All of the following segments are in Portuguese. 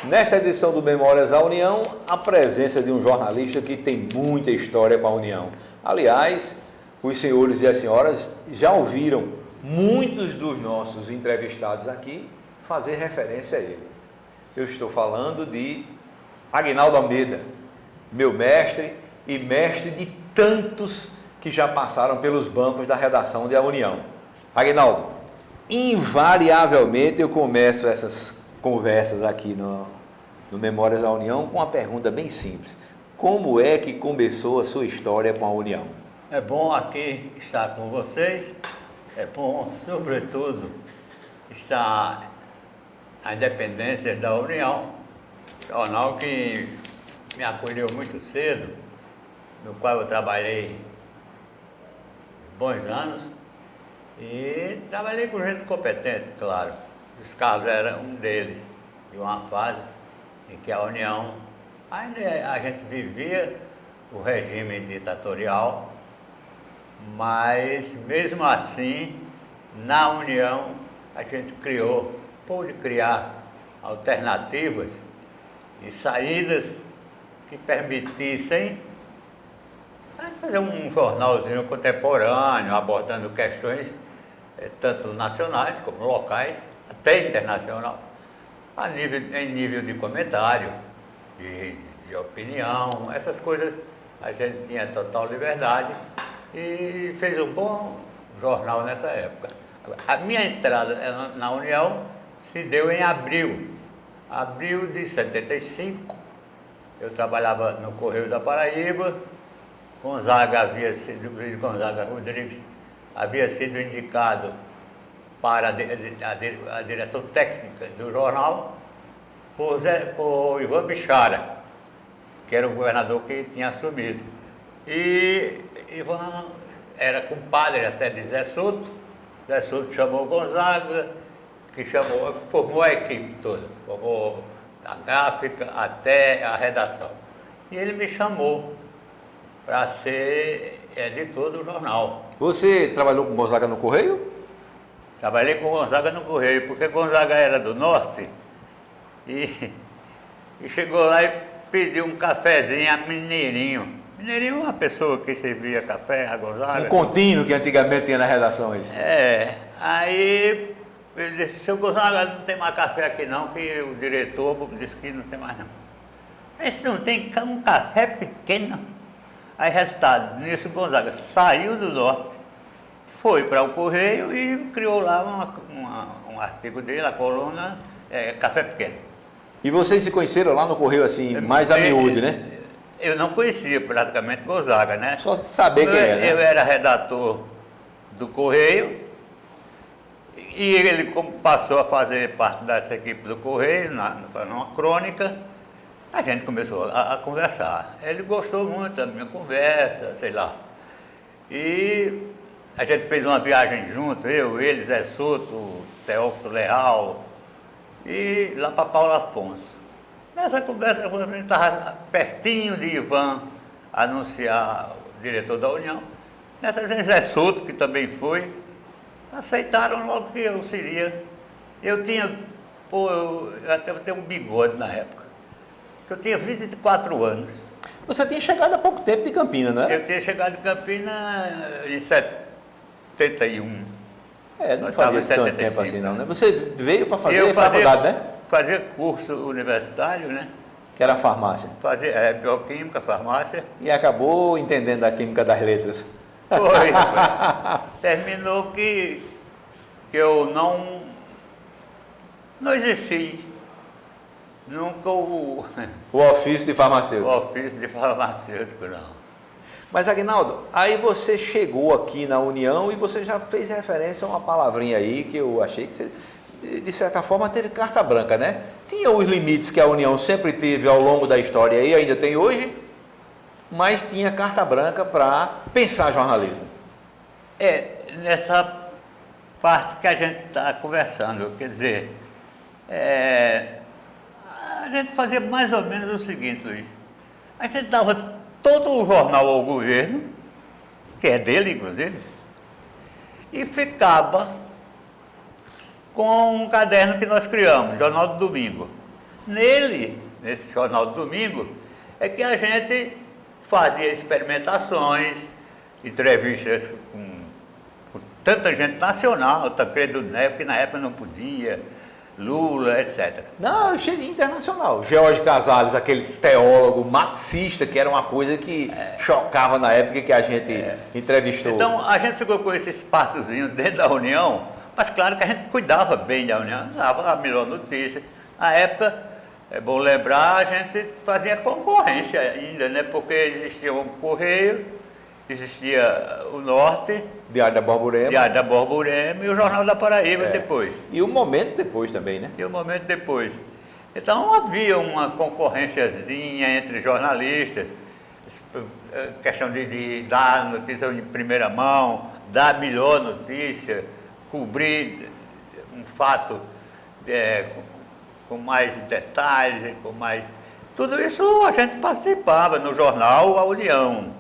Nesta edição do Memórias da União, a presença de um jornalista que tem muita história com a União. Aliás, os senhores e as senhoras já ouviram muitos dos nossos entrevistados aqui fazer referência a ele. Eu estou falando de Aguinaldo Almeida, meu mestre e mestre de tantos que já passaram pelos bancos da redação da União. Aguinaldo, invariavelmente eu começo essas conversas aqui no Memórias da União com uma pergunta bem simples. Como é que começou a sua história com a União? É bom aqui estar com vocês, é bom, sobretudo, estar na Independência da União, jornal que me acolheu muito cedo, no qual eu trabalhei bons anos e trabalhei com gente competente, claro. Os Carlos era um deles, de uma fase em que a União, ainda a gente vivia o regime ditatorial, mas mesmo assim, na União, a gente pôde criar alternativas e saídas que permitissem fazer um jornalzinho contemporâneo, abordando questões tanto nacionais como locais, até internacional, em nível de comentário, de opinião, essas coisas a gente tinha total liberdade e fez um bom jornal nessa época. A minha entrada na União se deu em abril de 75. Eu trabalhava no Correio da Paraíba. Luiz Gonzaga Rodrigues havia sido indicado para a direção técnica do jornal por Ivan Bichara, que era o governador que tinha assumido. E Ivan era compadre até de Zé Souto. Zé Souto chamou Gonzaga, formou a equipe toda, formou a gráfica até a redação. E ele me chamou para ser editor do jornal. Você trabalhou com Gonzaga no Correio? Trabalhei com Gonzaga no Correio, porque Gonzaga era do norte e chegou lá e pediu um cafezinho a Mineirinho. Mineirinho é uma pessoa que servia café a Gonzaga. Um contínuo que antigamente tinha nas redações. Aí ele disse, seu Gonzaga, não tem mais café aqui não, que o diretor disse que não tem mais não. Esse não tem um café pequeno. Aí, resultado, nisso Gonzaga saiu do norte, foi para o Correio e criou lá um artigo dele, a coluna Café Pequeno. E vocês se conheceram lá no Correio, assim, mais a miúde, né? Eu não conhecia praticamente Gonzaga, né? Só saber quem era. Eu era redator do Correio e ele, como passou a fazer parte dessa equipe do Correio, numa crônica, a gente começou a conversar. Ele gostou muito da minha conversa, sei lá. E a gente fez uma viagem junto, ele, Zé Souto, Teófilo Leal, e lá para Paulo Afonso. Nessa conversa, a gente estava pertinho de Ivan anunciar o diretor da União. Nessa vez, Zé Souto, que também foi, aceitaram logo que eu seria. Eu até tenho um bigode na época. Eu tinha 24 anos. Você tinha chegado há pouco tempo de Campinas, não é? Eu tinha chegado de Campinas em 71. Não fazia tanto tempo assim não, né? Você veio para fazer faculdade, né? Fazia curso universitário, né? Que era farmácia. Fazia bioquímica, farmácia. E acabou entendendo a química das letras. Foi. Terminou que eu não exerci. Nunca o ofício de farmacêutico. O ofício de farmacêutico, não. Mas, Aguinaldo, aí você chegou aqui na União e você já fez referência a uma palavrinha aí que eu achei que você, de certa forma, teve carta branca, né? Tinha os limites que a União sempre teve ao longo da história e ainda tem hoje, mas tinha carta branca para pensar jornalismo. Nessa parte que a gente está conversando, quer dizer, a gente fazia mais ou menos o seguinte, Luiz. A gente dava todo o jornal ao governo, que é dele, inclusive, e ficava com um caderno que nós criamos, Jornal do Domingo. nesse jornal do domingo, é que a gente fazia experimentações, entrevistas com tanta gente nacional, Tancredo Neves, que na época não podia, Lula, etc. Não, eu cheguei internacional. George Casales, aquele teólogo marxista, que era uma coisa que chocava na época que a gente entrevistou. Então, a gente ficou com esse espaçozinho dentro da União, mas claro que a gente cuidava bem da União, dava a melhor notícia. Na época, é bom lembrar, a gente fazia concorrência ainda, né? Porque existia o Correio, existia o Norte, Diário da Borborema. Diário da Borborema e o Jornal da Paraíba depois. E o Momento depois também, né? E o Momento depois. Então havia uma concorrênciazinha entre jornalistas, questão de dar notícia em primeira mão, dar a melhor notícia, cobrir um fato com mais detalhes, com mais... Tudo isso a gente participava no jornal A União.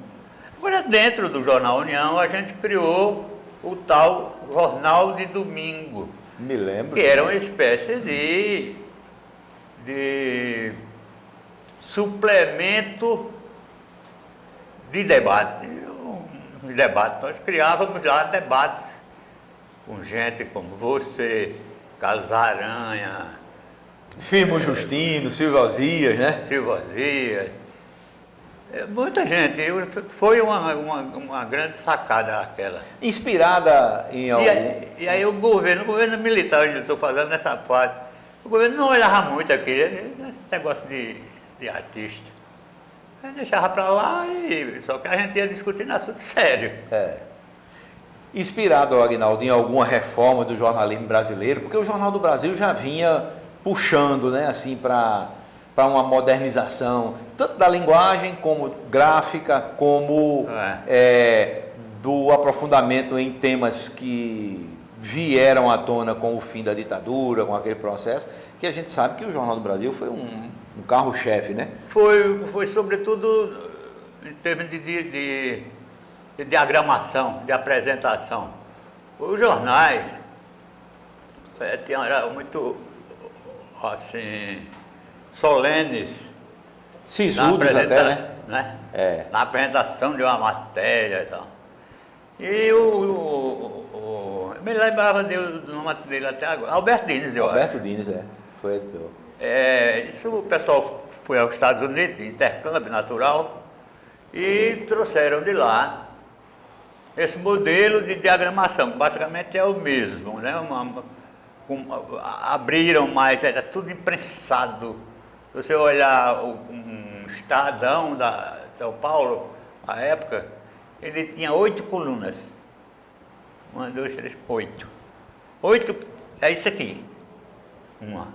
Agora, dentro do Jornal União, a gente criou o tal Jornal de Domingo. Me lembro. Que era uma espécie de suplemento de debate. Nós criávamos lá debates com gente como você, Carlos Aranha, Firmo Justino, Silvio Alzias, né? Silvio Alzias. Muita gente, foi uma grande sacada aquela. Inspirada em algum... E aí o governo militar, onde eu estou falando nessa parte, o governo não olhava muito aquele, esse negócio de artista. Aí deixava para lá, só que a gente ia discutindo assunto sério. Inspirado, Aguinaldo, em alguma reforma do jornalismo brasileiro, porque o Jornal do Brasil já vinha puxando, né, assim, para uma modernização, tanto da linguagem, como gráfica, como do aprofundamento em temas que vieram à tona com o fim da ditadura, com aquele processo, que a gente sabe que o Jornal do Brasil foi um carro-chefe, né? Foi sobretudo em termos de diagramação, de apresentação. Os jornais eram muito, assim, solenes. Sisudos até, né? Na apresentação de uma matéria e tal. E eu me lembrava do nome dele até agora, Alberto Dines, eu acho. Alberto Dines, foi editor. Isso o pessoal foi aos Estados Unidos, de intercâmbio natural, e trouxeram de lá esse modelo de diagramação, que basicamente é o mesmo, né? Abriram mais, era tudo imprensado. Se você olhar um Estadão da São Paulo, à época, ele tinha 8 colunas. 1, 2, 3, 8. 8 é isso aqui.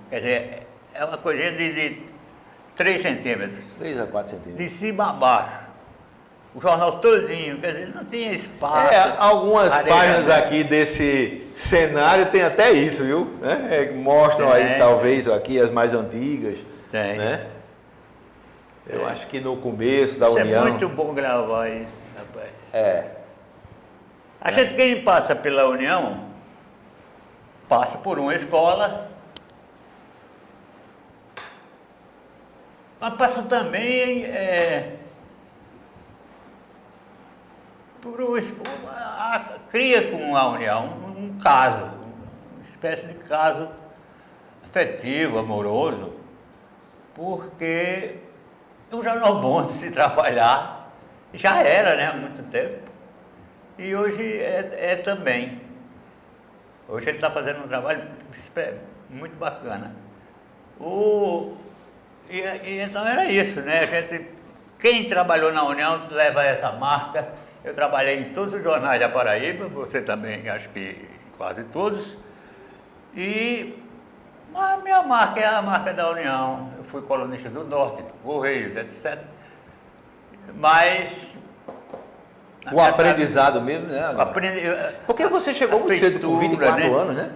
Quer dizer, é uma coisinha de 3 centímetros. 3 a 4 centímetros. De cima a baixo. O jornal todinho, quer dizer, não tinha espaço. Algumas páginas aqui desse cenário tem até isso, viu? Mostram aí, talvez, aqui as mais antigas. Tem. Né? Eu acho que no começo da Isso União... é muito bom gravar isso, rapaz. A gente, quem passa pela União, passa por uma escola, mas passa também cria com a União um caso, uma espécie de caso afetivo, amoroso, porque é um jornal bom de se trabalhar, já era, né, há muito tempo, e hoje é também. Hoje ele está fazendo um trabalho muito bacana. Então era isso, né? Quem trabalhou na União leva essa marca. Eu trabalhei em todos os jornais da Paraíba, você também, acho que quase todos. E a minha marca é a marca da União. Eu fui colunista do Norte, do Correio, etc. Mas... O aprendizado mesmo, né? Porque você chegou muito cedo, com 24 anos, né?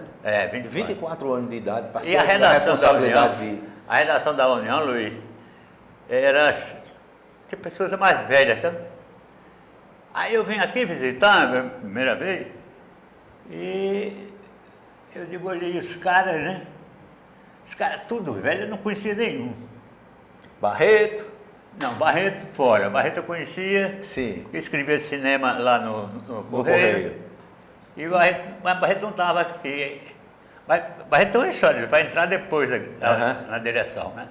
24 anos de idade, passou a responsabilidade de... A redação da União, Luiz, tinha pessoas mais velhas, sabe? Aí eu vim aqui visitar a primeira vez e eu digo, olhei os caras, né? Os caras tudo velho, eu não conhecia nenhum. Barreto? Não, Barreto fora. Barreto eu conhecia, Sim. escrevia cinema lá no No Correio. E mas Barreto não estava aqui. Mas Barreto tem uma história, ele vai entrar depois na direção, né?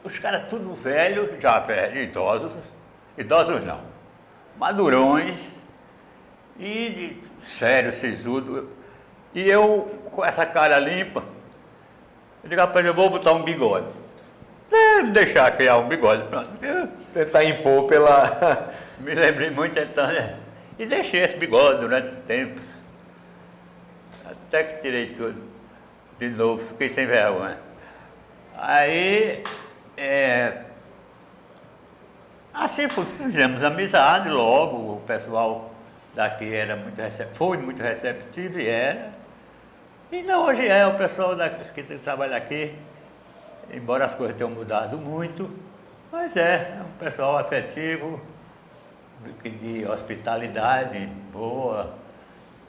Os caras tudo velho, já velho, idosos não, madurões, e sério, sisudo. E eu, com essa cara limpa, eu digo, rapaz, eu vou botar um bigode. Me deixar criar um bigode, pronto. Tentar impor pela... Me lembrei muito então, né? E deixei esse bigode durante tempo. Até que tirei tudo de novo, fiquei sem vergonha. Aí, assim fizemos amizade logo, o pessoal daqui era foi muito receptivo e era. E não, hoje o pessoal que trabalha aqui, embora as coisas tenham mudado muito, mas é um pessoal afetivo, de hospitalidade boa,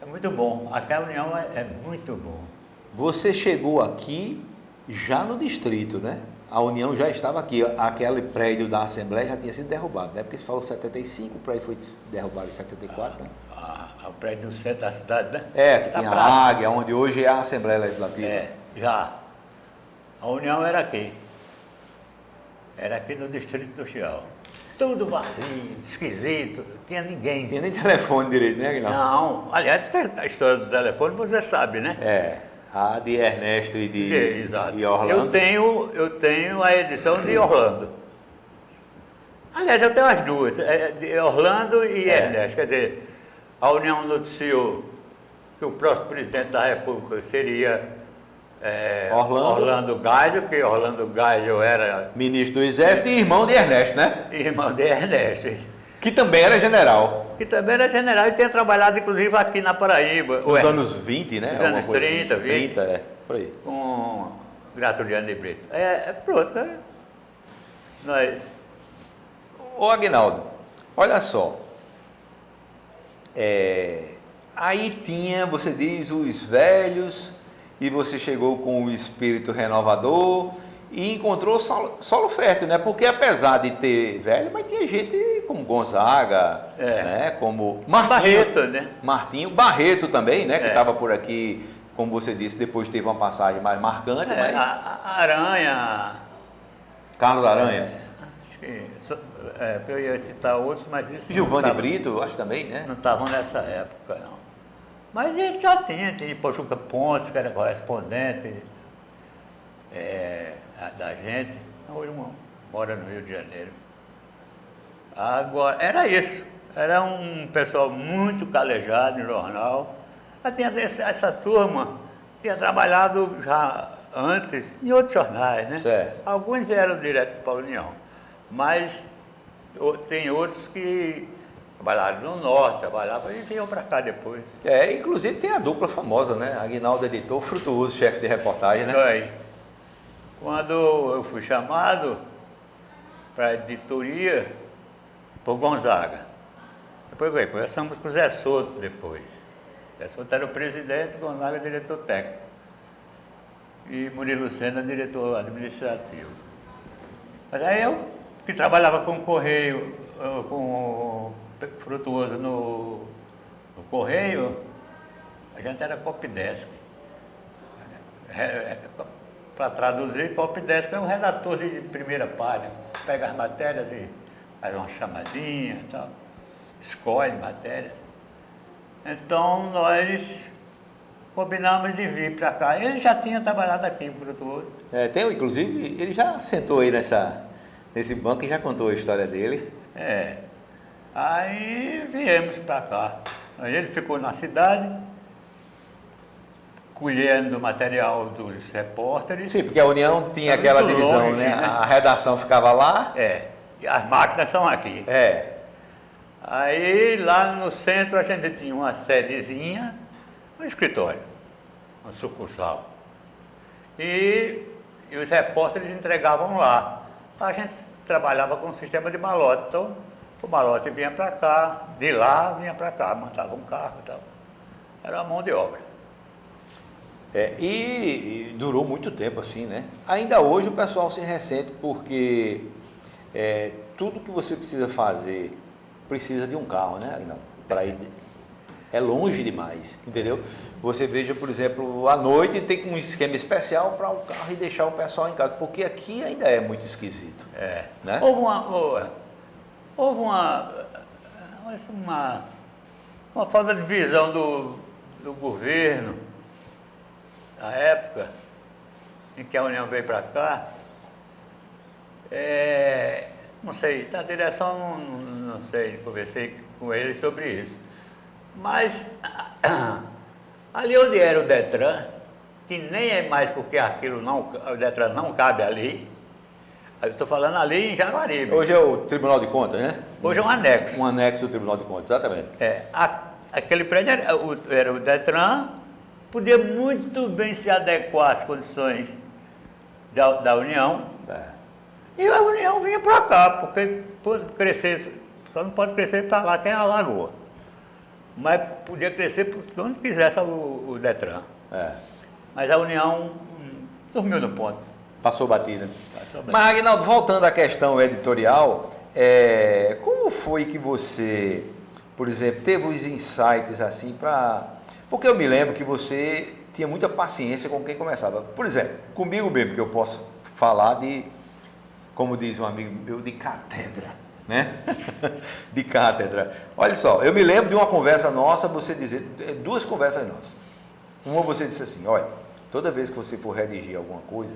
é muito bom. Aqui a União é muito bom. Você chegou aqui já no distrito, né? A União já estava aqui, aquele prédio da Assembleia já tinha sido derrubado, né? Porque você falou 75, o prédio foi derrubado em 74, né? O prédio do centro da cidade, né? Que tinha a Águia, onde hoje é a Assembleia Legislativa. Já. A União era aqui. Era aqui no distrito do Chial. Tudo vazio, esquisito, não tinha ninguém. Não tinha nem telefone direito, né, Aguinaldo? Não, aliás, a história do telefone você sabe, né? A de Ernesto e de Orlando. Eu tenho a edição de Orlando. Aliás, eu tenho as duas, de Orlando e Ernesto. Quer dizer, a União noticiou que o próximo presidente da República seria Orlando Geisel, porque Orlando Geisel era ministro do Exército e irmão de Ernesto, né? Irmão de Ernesto. Que também era general. Que também era general e tinha trabalhado, inclusive, aqui na Paraíba. Nos anos 20, né? Nos anos 30, assim. 20. 30, por aí. Com Gratuliano de Brito. Pronto, né? Nós... Ô, Aguinaldo, olha só. Aí tinha, você diz, os velhos, e você chegou com o espírito renovador e encontrou solo fértil, né? Porque apesar de ter velho, mas tinha gente como Gonzaga, né? Como Martinho, Barreto, né? Martinho, Barreto também, né? Que estava por aqui, como você disse, depois teve uma passagem mais marcante, mas... A Aranha... Carlos Aranha. Acho que... eu ia citar outros, mas... Gilvani Brito, acho também, né? Não estavam nessa época, não. Mas ele já tinha Pojuca Pontes, que era correspondente da gente. Hoje mora no Rio de Janeiro. Agora, era isso. Era um pessoal muito calejado no jornal. Mas tinha essa turma tinha trabalhado já antes em outros jornais, né? Certo. Alguns vieram direto para a União, mas tem outros que trabalharam no Norte, trabalhavam e vinham para cá depois. Inclusive tem a dupla famosa, né? Aguinaldo editor, Frutuoso, chefe de reportagem, né? Aí, quando eu fui chamado para a editoria por Gonzaga, depois conversamos com o Zé Soto depois. Zé Soto era o presidente, Gonzaga diretor técnico. E Murilo Sena diretor administrativo. Mas aí eu, que trabalhava com o Correio, com o Frutuoso no Correio, a gente era copydesk. Para traduzir, copydesk é um redator de primeira página. Pega as matérias e faz uma chamadinha e tal, escolhe matérias. Então nós combinamos de vir para cá. Ele já tinha trabalhado aqui em Frutuoso. Inclusive, ele já sentou aí nesse banco e já contou a história dele. Aí viemos para cá. Aí ele ficou na cidade, colhendo o material dos repórteres. Sim, porque a União tinha aquela divisão, longe, né? A redação ficava lá. E as máquinas são aqui. Aí lá no centro a gente tinha uma sedezinha, um escritório, uma sucursal. E os repórteres entregavam lá. A gente trabalhava com um sistema de malote. Então, o malote vinha para cá, de lá vinha para cá, mandava um carro e tal. Era uma mão de obra. E durou muito tempo assim, né? Ainda hoje o pessoal se ressente porque tudo que você precisa fazer precisa de um carro, né, Aguinaldo? Para ir. É longe demais, entendeu? Você veja, por exemplo, à noite tem um esquema especial para o carro e deixar o pessoal em casa, porque aqui ainda é muito esquisito. Né? Houve uma falta de visão do governo, na época em que a União veio para cá. Não sei, da direção não sei, conversei com ele sobre isso. Mas ali onde era o Detran, que nem é mais porque o Detran não cabe ali, eu estou falando ali em Jaguaribe. Hoje é o Tribunal de Contas, né? Hoje é um anexo. Um anexo do Tribunal de Contas, exatamente. Aquele prédio era o Detran, podia muito bem se adequar às condições da União. E a União vinha para cá, porque pode crescer, só não pode crescer para lá, que é a Lagoa. Mas podia crescer por onde quisesse o Detran. Mas a União dormiu no ponto. Passou batida. Mas, Aguinaldo, voltando à questão editorial, como foi que você, por exemplo, teve os insights assim para... Porque eu me lembro que você tinha muita paciência com quem começava. Por exemplo, comigo mesmo, que eu posso falar de, como diz um amigo meu, de cátedra, né? De cátedra. Olha só, eu me lembro de uma conversa nossa, você dizer, duas conversas nossas. Uma você disse assim, olha, toda vez que você for redigir alguma coisa,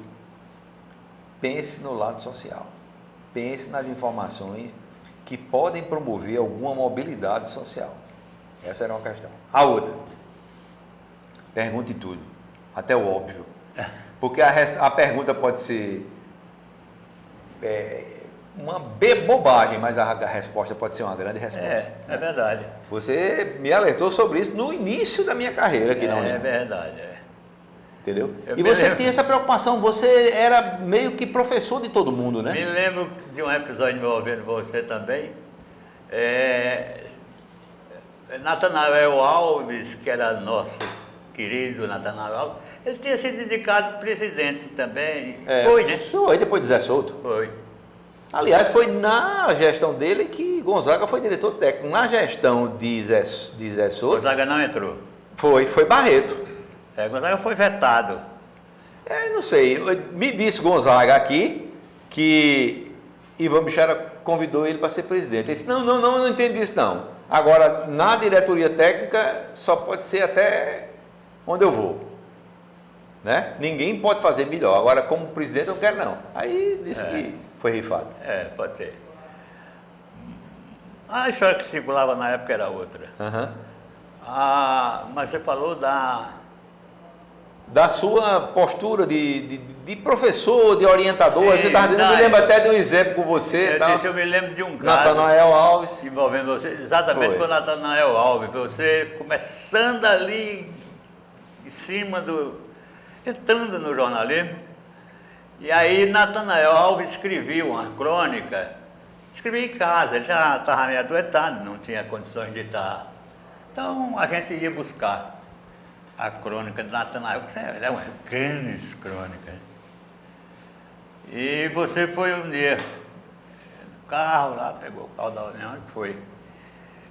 pense no lado social. Pense nas informações que podem promover alguma mobilidade social. Essa era uma questão. A outra, pergunte tudo, até o óbvio. Porque a pergunta pode ser uma bobagem, mas a resposta pode ser uma grande resposta. É verdade. Você me alertou sobre isso no início da minha carreira aqui na União. É verdade. Entendeu? E você tinha essa preocupação, você era meio que professor de todo mundo, né? Me lembro de um episódio envolvendo você também. Natanael Alves, que era nosso querido Natanael Alves, ele tinha sido indicado presidente também. Foi, né? Foi, depois de Zé Souto. Foi. Aliás, foi na gestão dele que Gonzaga foi diretor técnico. Na gestão de Zé Souto... Gonzaga não entrou. Foi Barreto. Gonzaga foi vetado. Não sei, me disse Gonzaga aqui que Ivan Bichara convidou ele para ser presidente. Ele disse, não entendi isso não. Agora, na diretoria técnica, só pode ser até onde eu vou. Né? Ninguém pode fazer melhor. Agora, como presidente, eu não quero não. Aí disse que foi rifado. Pode ser. A história que circulava na época era outra. Mas você falou da sua postura de professor, de orientador. Sim, você estava dizendo, eu me lembro até de um exemplo com você. Eu me lembro de um caso. Natanael Alves. Envolvendo você, exatamente com o Natanael Alves. Você começando ali em cima entrando no jornalismo. E aí Natanael Alves escrevia uma crônica. Escrevia em casa, ele já estava meio adoentado, não tinha condições de estar. Então a gente ia buscar a crônica de Natanael, que era uma grandes crônicas. E você foi um dia no carro lá, pegou o carro da União e foi.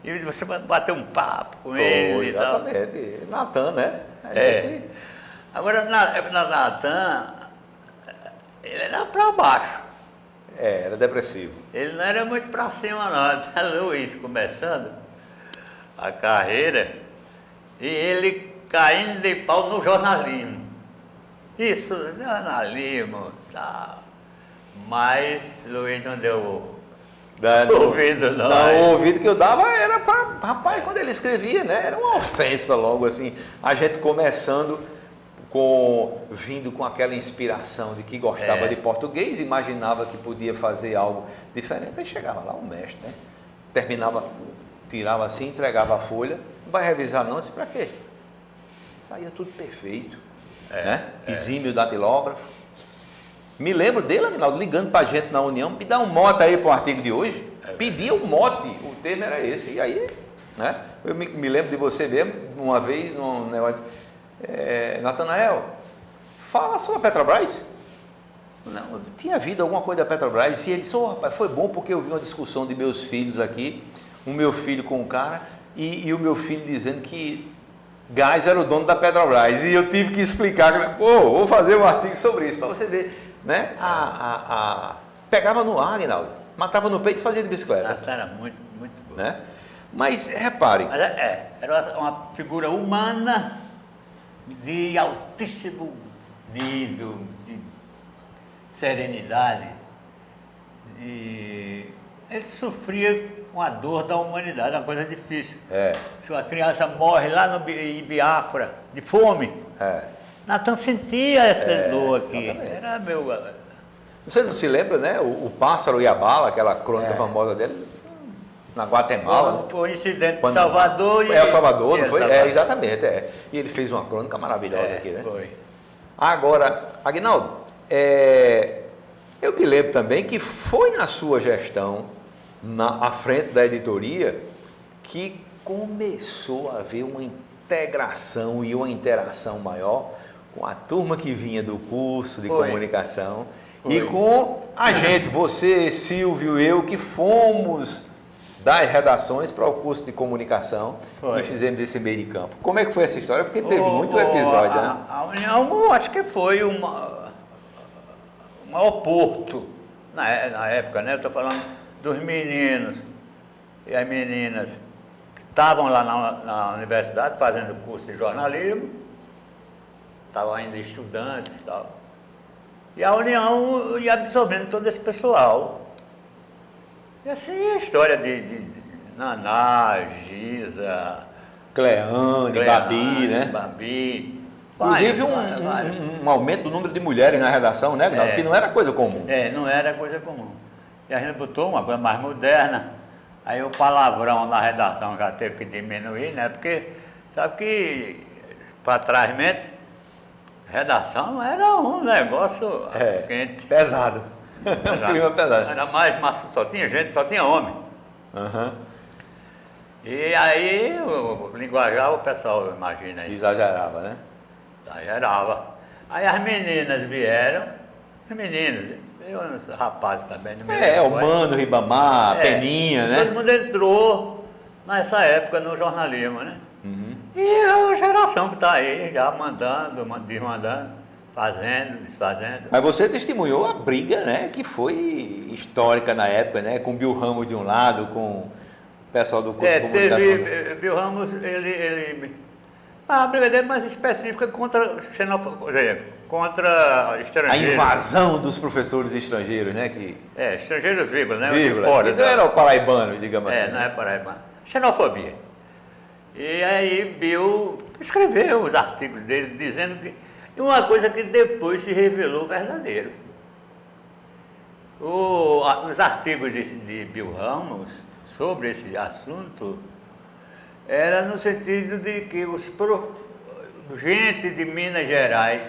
E você bateu um papo com ele e tal. Exatamente, Natan, né? Agora, na Natan, ele era para baixo. Era depressivo. Ele não era muito para cima não, até Luiz começando a carreira, e ele caindo de pau no jornalismo. Isso, jornalismo, tal. Mas Luiz não deu ouvido, não. Não, o ouvido que eu dava era para... Rapaz, quando ele escrevia, né? Era uma ofensa logo assim. A gente começando vindo com aquela inspiração de que gostava de português, imaginava que podia fazer algo diferente. Aí chegava lá o mestre, né? Terminava, tirava assim, entregava a folha. Não vai revisar não, disse, para quê? Saía tudo perfeito, né? Exímio datilógrafo. Me lembro dele, Aguinaldo, ligando para a gente na União, me dá um mote aí para o artigo de hoje. Pedia um mote, o termo era esse. E aí, né? Eu me lembro de você mesmo, uma vez, num negócio, Natanael, fala sobre a Petrobras. Não, tinha havido alguma coisa da Petrobras, e ele disse, rapaz, foi bom porque eu vi uma discussão de meus filhos aqui, o meu filho com o cara, e o meu filho dizendo que gás era o dono da Petrobras, e eu tive que explicar, vou fazer um artigo sobre isso, para você ver, né? Pegava no ar, Aguinaldo, matava no peito e fazia de bicicleta. Era muito, muito bom. Né? Mas, repare... Mas era uma figura humana de altíssimo nível de serenidade, e ele sofria com a dor da humanidade, uma coisa difícil. Se uma criança morre lá em Biafra de fome, Natan sentia essa dor aqui. Exatamente. Era meu. Você não se lembra, né? O Pássaro e a Bala, aquela crônica famosa dele, na Guatemala. Foi um incidente de Salvador. O Salvador, não foi? Salvador. Exatamente. E ele fez uma crônica maravilhosa aqui, né? Foi. Agora, Aguinaldo, eu me lembro também que foi na sua gestão, à frente da editoria, que começou a haver uma integração e uma interação maior com a turma que vinha do curso de comunicação e com a gente, você, Silvio, eu, que fomos das redações para o curso de comunicação e fizemos esse meio de campo. Como é que foi essa história? Porque teve muito episódio, né? A União, eu acho que foi um aeroporto, na época, né? Eu estou falando dos meninos e as meninas que estavam lá na universidade fazendo curso de jornalismo, estavam ainda estudantes e tal. E a União ia absorvendo todo esse pessoal. E assim a história de Naná, Giza, Cleane, Babi, né? Babi. Inclusive um aumento do número de mulheres na redação, né, Aguinaldo? Que não era coisa comum. Não era coisa comum. E a gente botou uma coisa mais moderna, aí o palavrão na redação já teve que diminuir, né? Porque sabe que para trás mesmo, redação era um negócio quente. Pesado. Clima pesado. Era mais, só tinha gente, só tinha homem. E aí o linguajar, o pessoal imagina aí. Exagerava, né? Exagerava. Aí as meninas vieram, os meninos, os rapazes também. O Mano, Ribamar, Peninha, né? Todo mundo entrou nessa época no jornalismo, né? E a geração que está aí, já mandando, desmandando, fazendo, desfazendo. Mas você testemunhou a briga, né? Que foi histórica na época, né? Com Bill Ramos de um lado, com o pessoal do curso de comunicação. Teve, Bill Ramos, a briga dele mais específica contra xenofobia, contra estrangeiros. A invasão dos professores estrangeiros, né? Estrangeiros, vírgula, né? Vírgula. De fora. Não eram paraibanos, digamos assim. Não é paraibano. Xenofobia. E aí Bill escreveu os artigos dele dizendo que uma coisa que depois se revelou verdadeiro. Os artigos de Bill Ramos sobre esse assunto era no sentido de que gente de Minas Gerais,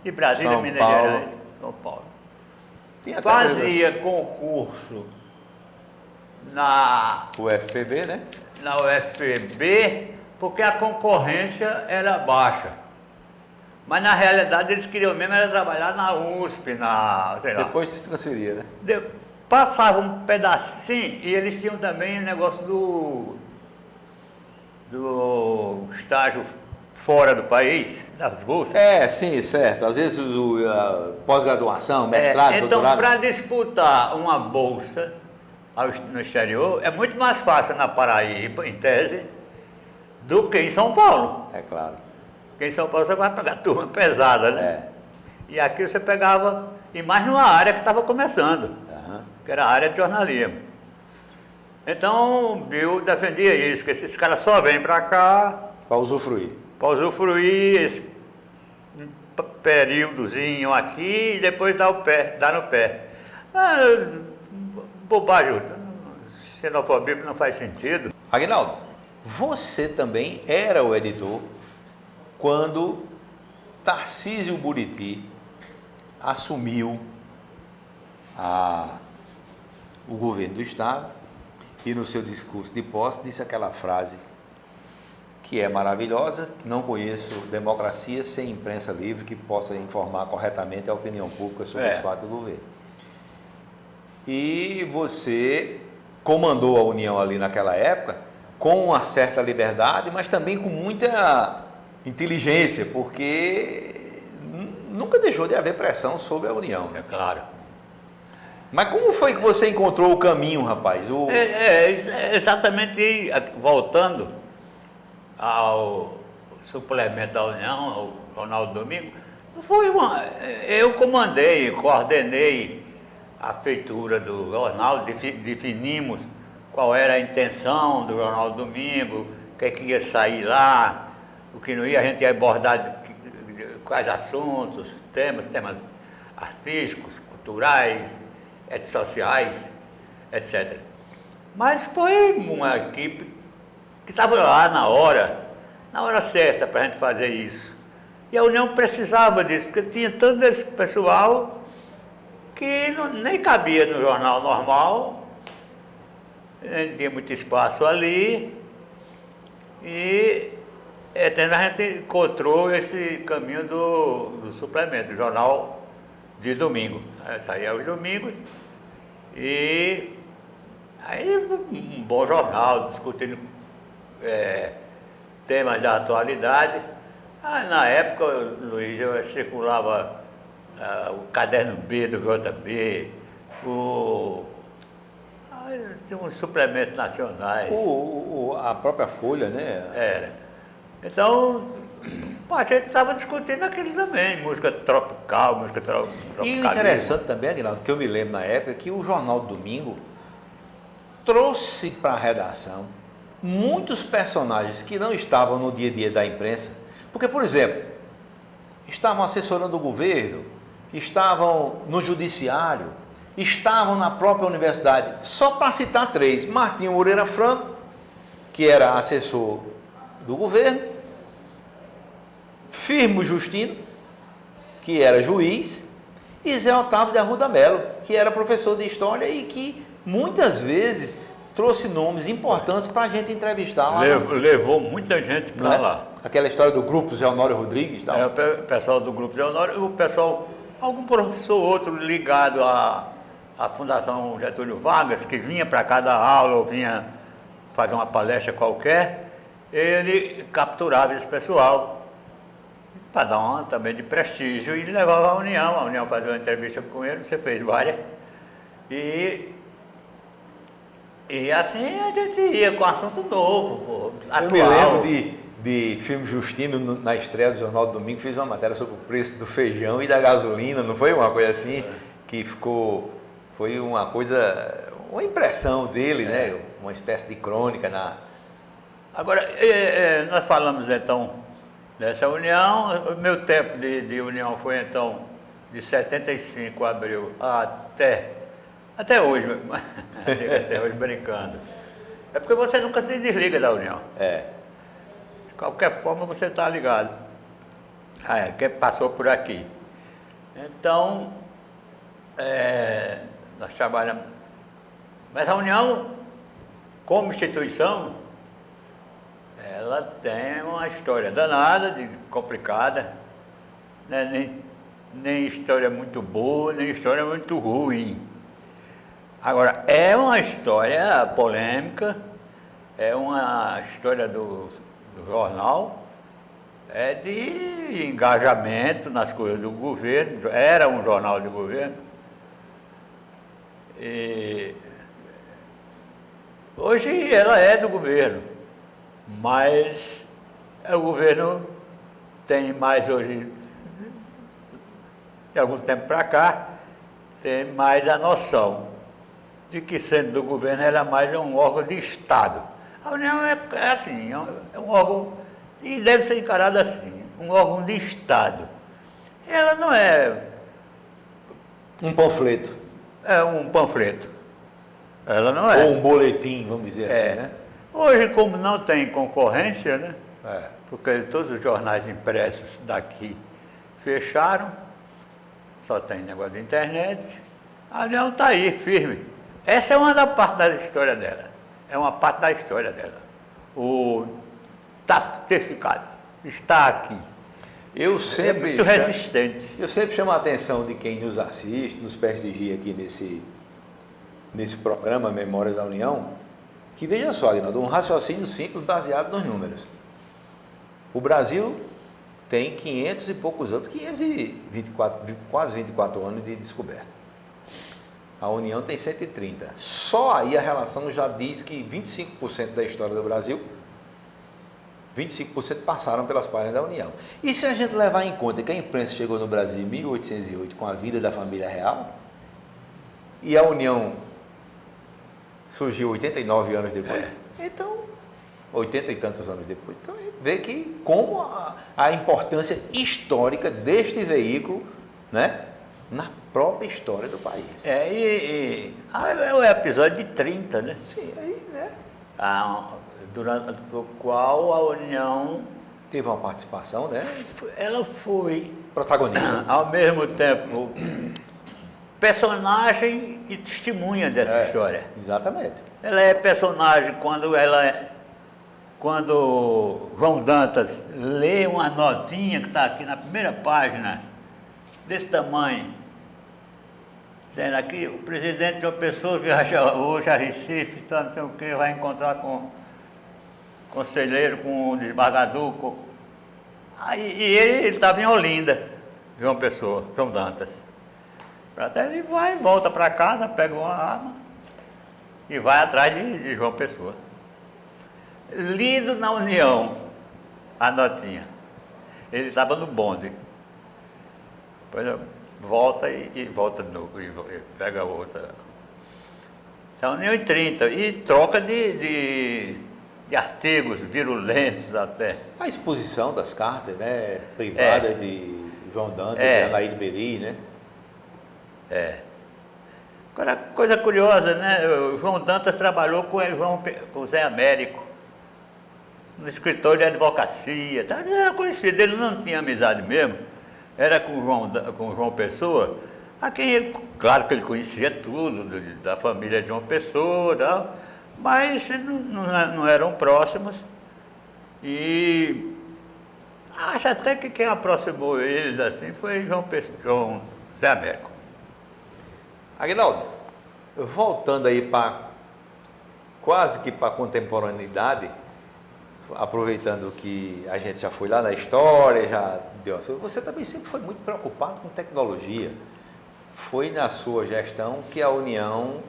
de Brasília, São Minas Paulo. Gerais, São Paulo, Fazia concurso na UFPB, né? Na UFPB, porque a concorrência era baixa. Mas na realidade eles queriam mesmo era trabalhar na USP, sei lá. Depois se transferia, né? Passava um pedacinho, e eles tinham também o negócio do estágio fora do país, das bolsas. Sim, certo. Às vezes pós-graduação, mestrado, então, doutorado. para disputar uma bolsa no exterior, é muito mais fácil na Paraíba, em tese, do que em São Paulo. É claro. Porque em São Paulo você vai pegar turma pesada, né? E aqui você pegava, e mais numa área que estava começando, que era a área de jornalismo. Então, o Bill defendia isso, que esses caras só vêm para cá para usufruir. Para usufruir esse períodozinho aqui e depois dar no pé. Bobagem, xenofobia não faz sentido. Aguinaldo, você também era o editor quando Tarcísio Buriti assumiu o governo do Estado e no seu discurso de posse disse aquela frase que é maravilhosa. Não conheço democracia sem imprensa livre que possa informar corretamente a opinião pública sobre os fatos do governo. E você comandou a União ali naquela época com uma certa liberdade, mas também com muita inteligência, porque nunca deixou de haver pressão sobre a União. É claro. Mas como foi que você encontrou o caminho, rapaz? Exatamente, voltando ao suplemento da União, ao Jornal do Domingo, eu comandei, coordenei a feitura do jornal, definimos qual era a intenção do Jornal do Domingo, o que ia sair lá, o que não ia, a gente ia abordar quais assuntos, temas artísticos, culturais, sociais, etc. Mas foi uma equipe que estava lá na hora certa para a gente fazer isso. E a União precisava disso, porque tinha tanto esse pessoal que nem cabia no jornal normal, não tinha muito espaço ali, e a gente encontrou esse caminho do suplemento, do jornal de domingo. Saía aos domingos, e aí um bom jornal, discutindo temas da atualidade. Na época, Luiz, eu circulava o Caderno B do JB, tem uns suplementos nacionais. A própria Folha, né? Era. Então, a gente estava discutindo aquilo também, música tropical, E o interessante também, Aguinaldo, que eu me lembro na época, que o Jornal do Domingo trouxe para a redação muitos personagens que não estavam no dia a dia da imprensa. Porque, por exemplo, estavam assessorando o governo, estavam no judiciário, estavam na própria universidade. Só para citar três: Martinho Moreira Franco, que era assessor do governo; Firmo Justino, que era juiz; e Zé Otávio de Arruda Melo, que era professor de história e que muitas vezes trouxe nomes importantes para a gente entrevistar lá. Levou muita gente para lá. Aquela história do grupo Zé Honório Rodrigues. Tal. O pessoal do grupo Zé Honório, o pessoal, algum professor ou outro ligado à Fundação Getúlio Vargas, que vinha para cada aula ou vinha fazer uma palestra qualquer, ele capturava esse pessoal para dar também de prestígio e levava à União. A União fazia uma entrevista com ele, você fez várias, e assim a gente ia com assunto novo, atual. Eu me lembro de Firmo Justino, na estreia do Jornal do Domingo, fez uma matéria sobre o preço do feijão e da gasolina, não foi uma coisa assim? Que foi uma coisa, uma impressão dele, né? Uma espécie de crônica na... Agora, nós falamos então dessa união. O meu tempo de união foi então de 75 de abril até hoje, até hoje brincando. É porque você nunca se desliga da união. De qualquer forma você está ligado. Quem passou por aqui. Então, nós trabalhamos. Mas a união, como instituição, ela tem uma história danada, complicada, né? Nem história muito boa, nem história muito ruim. Agora, é uma história polêmica, é uma história do jornal, de engajamento nas coisas do governo. Era um jornal de governo. E hoje ela é do governo, mas o governo tem mais hoje, de algum tempo para cá, tem mais a noção de que, sendo do governo, ela é mais um órgão de Estado. A União é assim, é um órgão, e deve ser encarada assim, um órgão de Estado. Ela não é um panfleto. É um panfleto. Ela não é. Ou um boletim, vamos dizer assim, né? Hoje, como não tem concorrência, né? Porque todos os jornais impressos daqui fecharam, só tem negócio de internet, a União está aí, firme. Essa é uma da parte da história dela. É uma parte da história dela. ter ficado. Está aqui. Eu sempre, muito resistente. Eu sempre chamo a atenção de quem nos assiste, nos prestigia aqui nesse programa Memórias da União, que veja só, Aguinaldo, um raciocínio simples baseado nos números. O Brasil tem 500 e poucos anos, 524, quase 24 anos de descoberta. A União tem 130. Só aí a relação já diz que 25% da história do Brasil, 25% passaram pelas páginas da União. E se a gente levar em conta que a imprensa chegou no Brasil em 1808 com a vida da família real, e a União surgiu 89 anos depois, então, 80 e tantos anos depois, então a gente vê que como a importância histórica deste veículo, né, na própria história do país. É o episódio de 30, né? Sim, aí, né? Durante o qual a União Teve uma participação, né? Ela foi Protagonista. ao mesmo tempo personagem e testemunha dessa história. Exatamente. Ela é personagem quando João Dantas lê uma notinha que está aqui na primeira página, desse tamanho, dizendo aqui, o presidente de uma pessoa viaja hoje a Recife, tá, não sei o que, vai encontrar com o conselheiro, com o desembargador, e ele estava em Olinda, João Pessoa, João Dantas. Até ele vai, volta para casa, pega uma arma e vai atrás de João Pessoa. Lido na União, a notinha. Ele estava no bonde. Depois volta e volta de novo, e pega outra. Então, União em 30, e troca de artigos virulentos até. A exposição das cartas, né, privadas de João Dantas, de Alaíde Beri, né? Agora, coisa curiosa, né? O João Dantas trabalhou com o Zé Américo, no escritório de advocacia. Ele era conhecido, ele não tinha amizade mesmo, era com o João Pessoa, a quem ele, claro que ele conhecia tudo, da família de João Pessoa, tal, mas não eram próximos. E acho até que quem aproximou eles assim foi João Zé Américo. Aguinaldo, voltando aí quase que para a contemporaneidade, aproveitando que a gente já foi lá na história, já deu a sua, você também sempre foi muito preocupado com tecnologia. Foi na sua gestão que a União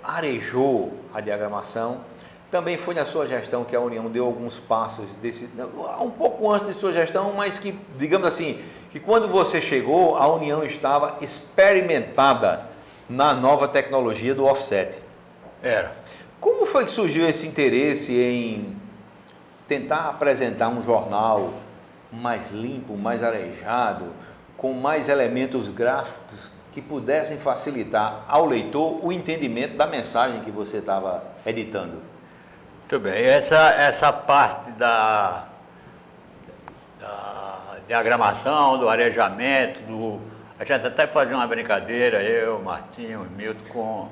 arejou a diagramação. Também foi na sua gestão que a União deu alguns passos um pouco antes de sua gestão, mas que, digamos assim, que quando você chegou, a União estava experimentada na nova tecnologia do offset. Era. Como foi que surgiu esse interesse em tentar apresentar um jornal mais limpo, mais arejado, com mais elementos gráficos que pudessem facilitar ao leitor o entendimento da mensagem que você estava editando? Muito bem, essa parte da diagramação, do arejamento, a gente até fazia uma brincadeira, eu, Martinho, Milton,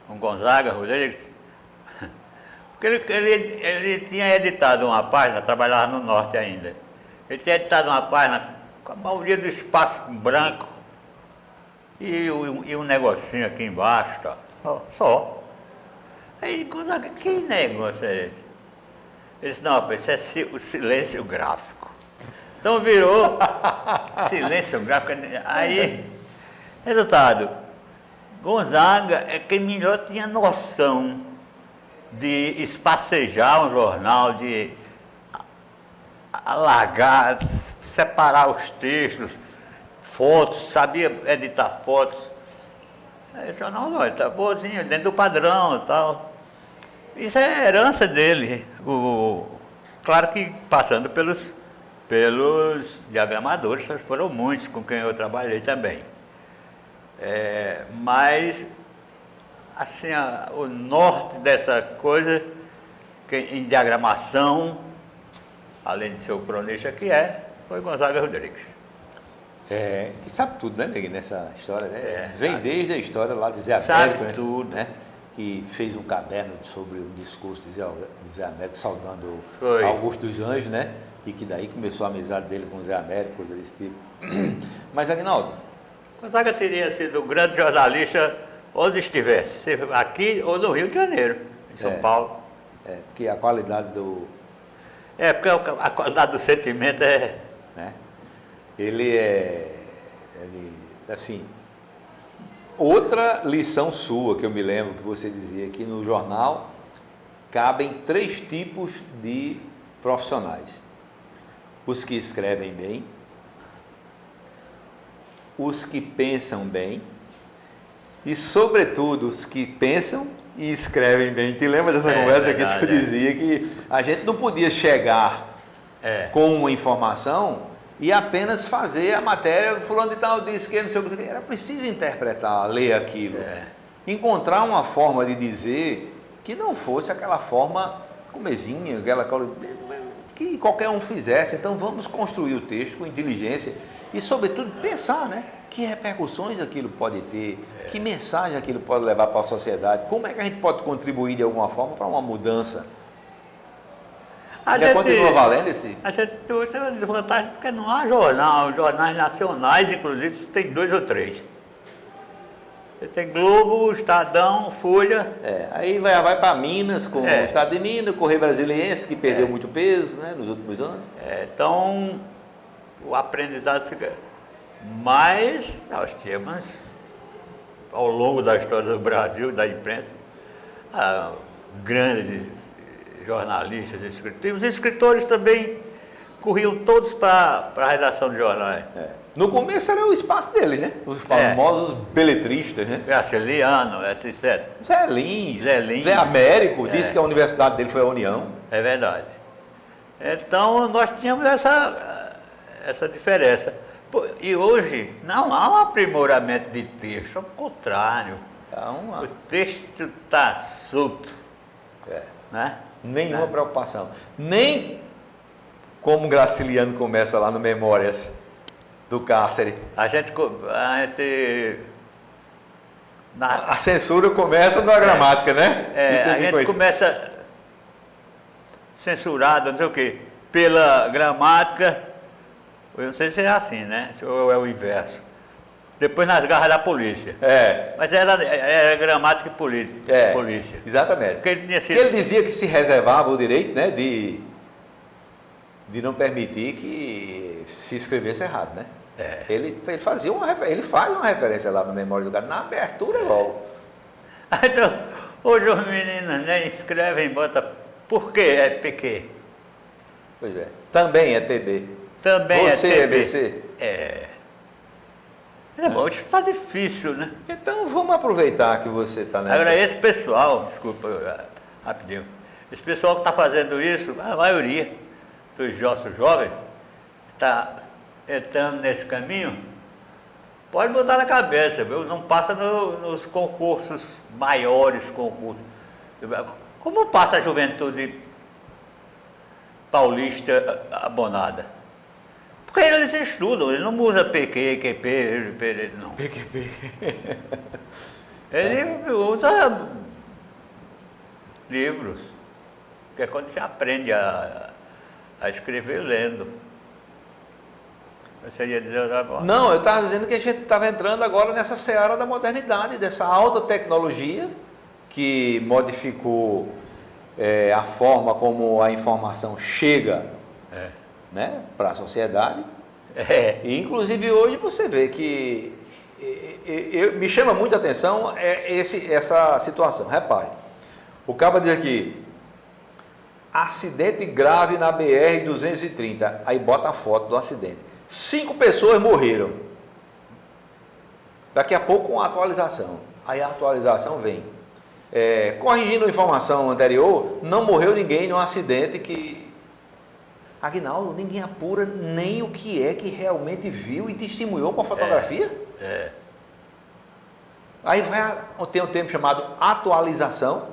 com Gonzaga Rodrigues, porque ele tinha editado uma página, trabalhava no norte ainda, ele tinha editado uma página com a maioria do espaço branco e um negocinho aqui embaixo, tá? Só. Aí, Gonzaga, que negócio é esse? Ele disse, não, isso é o silêncio gráfico. Então virou silêncio gráfico. Aí, resultado, Gonzaga é quem melhor tinha noção de espacejar um jornal, de alargar, separar os textos, fotos, sabia editar fotos. Aí o jornal, não, ele está boazinho, dentro do padrão e tal. Isso é herança dele. Claro que passando pelos diagramadores, foram muitos com quem eu trabalhei também. Mas, assim, o norte dessa coisa, em diagramação, além de ser o cronista que foi Gonzaga Rodrigues. Que sabe tudo, né, Neguinho, nessa história, né? Vem sabe. Desde a história lá de Zé Sabe Américo, tudo. né? que fez um caderno sobre o discurso de Zé Américo, saudando Foi. Augusto dos Anjos, né? E que daí começou a amizade dele com o Zé Américo, coisa desse tipo. Mas, Aguinaldo, Gonzaga teria sido um grande jornalista onde estivesse, seja aqui ou no Rio de Janeiro, em São Paulo. porque a qualidade do... Porque a qualidade do sentimento é... né? Ele assim, outra lição sua que eu me lembro que você dizia que no jornal cabem 3 tipos de profissionais: os que escrevem bem, os que pensam bem e, sobretudo, os que pensam e escrevem bem. Te lembra dessa conversa verdade, que tu dizia que a gente não podia chegar com uma informação e apenas fazer a matéria, fulano de tal disse que não sei o que, era preciso interpretar, ler aquilo, encontrar uma forma de dizer que não fosse aquela forma comezinha, aquela que qualquer um fizesse. Então vamos construir o texto com inteligência e, sobretudo, pensar, né? Que repercussões aquilo pode ter, que mensagem aquilo pode levar para a sociedade, como é que a gente pode contribuir de alguma forma para uma mudança. Continua valendo esse? A gente tem uma desvantagem porque não há jornal, jornais nacionais, inclusive, tem 2 ou 3. Você tem Globo, Estadão, Folha. Aí vai para Minas, com o Estado de Minas, o Correio Brasiliense, que perdeu muito peso, né, nos últimos anos. Então, o aprendizado fica... Mas nós temos, ao longo da história do Brasil, da imprensa, grandes jornalistas, escritores. Os escritores também corriam todos para a redação de jornais. No começo era o espaço deles, né? Os famosos beletristas, né? Graciliano, etc. Zé Lins, Zé Américo, disse que a universidade dele foi a União. É verdade. Então, nós tínhamos essa diferença. E hoje não há um aprimoramento de texto, ao contrário. O texto está solto. Né? Nenhuma preocupação. Nem como Graciliano começa lá no Memórias do Cárcere. A censura começa na gramática, né? A gente começa censurado, não sei o quê, pela gramática. Eu não sei se é assim, né? Ou é o inverso. Depois nas garras da polícia. Mas era gramática e polícia. Exatamente. Porque ele tinha sido... Ele dizia que se reservava o direito, né, de não permitir que se escrevesse errado, né? Ele faz uma referência lá no Memória do Gado, na abertura logo. Então, hoje os meninos nem escrevem, bota por quê? É PQ. Pois é. Também é TB. Também Você é TB. É BC? Hoje está difícil, né? Então vamos aproveitar que você está nessa... Agora, esse pessoal, desculpa, rapidinho, esse pessoal que está fazendo isso, a maioria dos nossos jovens está entrando nesse caminho, pode botar na cabeça, viu? Não passa nos concursos, maiores concursos. Como passa a juventude paulista abonada? Porque eles estudam, ele não usa PQ, QP, não. PQP. Ele usa livros, que é quando você aprende a escrever lendo. Você ia dizer outra coisa? Não, eu estava dizendo que a gente estava entrando agora nessa seara da modernidade, dessa alta tecnologia que modificou a forma como a informação chega né, para a sociedade. E, inclusive, hoje você vê que me chama muito a atenção essa situação. Repare, o cabo diz aqui, acidente grave na BR-230, aí bota a foto do acidente. 5 pessoas morreram. Daqui a pouco uma atualização. Aí a atualização vem. Corrigindo a informação anterior, não morreu ninguém num acidente que... Aguinaldo, ninguém apura nem o que é que realmente viu e testemunhou com a fotografia? Aí tem um tempo chamado atualização,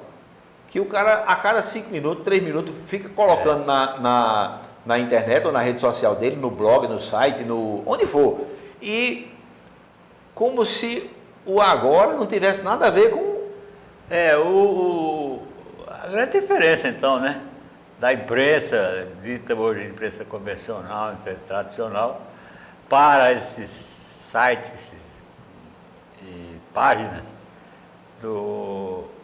que o cara, a cada 5 minutos, 3 minutos, fica colocando na internet ou na rede social dele, no blog, no site, onde for. E como se o agora não tivesse nada a ver com A grande diferença, então, né? Da imprensa, dita hoje imprensa convencional, tradicional, para esses sites e páginas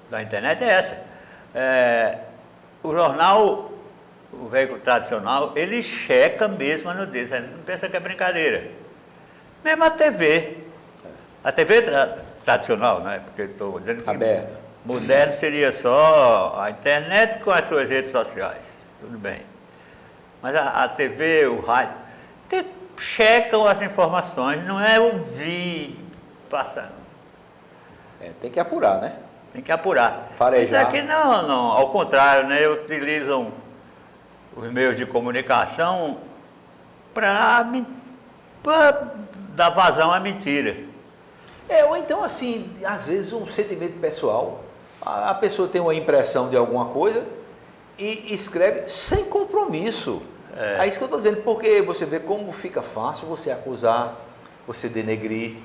da internet é essa. O jornal, o veículo tradicional, ele checa mesmo a nudez, não pensa que é brincadeira. Mesmo a TV. A TV tradicional, né? Porque estou dizendo que Aberta. moderno seria só a internet com as suas redes sociais, tudo bem. Mas a TV, o rádio, que checam as informações, não é ouvir passando. Tem que apurar, né? Tem que apurar. Farejar. Isso aqui não, ao contrário, né? Utilizam os meios de comunicação para dar vazão à mentira. Ou então, assim, às vezes um sentimento pessoal. A pessoa tem uma impressão de alguma coisa e escreve sem compromisso. É isso que eu estou dizendo, porque você vê como fica fácil você acusar, você denegrir,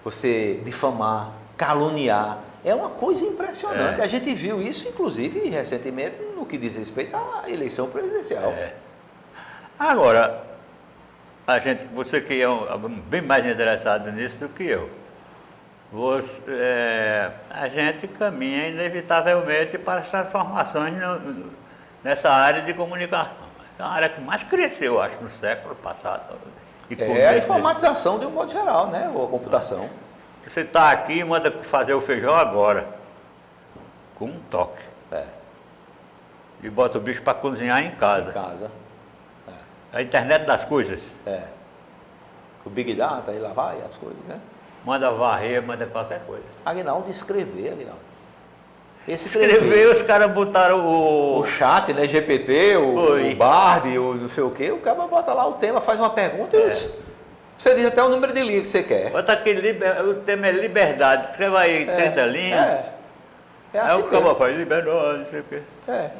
você difamar, caluniar. É uma coisa impressionante. A gente viu isso, inclusive, recentemente, no que diz respeito à eleição presidencial. Agora, você que é bem mais interessado nisso do que eu, a gente caminha inevitavelmente para as transformações nessa área de comunicação. É a área que mais cresceu, eu acho, no século passado. A informatização de um modo geral, né? Ou a computação. Você está aqui e manda fazer o feijão agora, com um toque. E bota o bicho para cozinhar em casa. A internet das coisas. O Big Data, aí lá vai as coisas, né? Manda varrer, manda qualquer coisa. Aguinaldo, escrever. Escrever, os caras botaram o chat, né? GPT, o Bard, o não sei o quê. O cara bota lá o tema, faz uma pergunta e você diz até o número de linha que você quer. Bota o tema é liberdade. Escreva aí 30 linhas. Assim aí o cara faz liberdade, não sei o quê.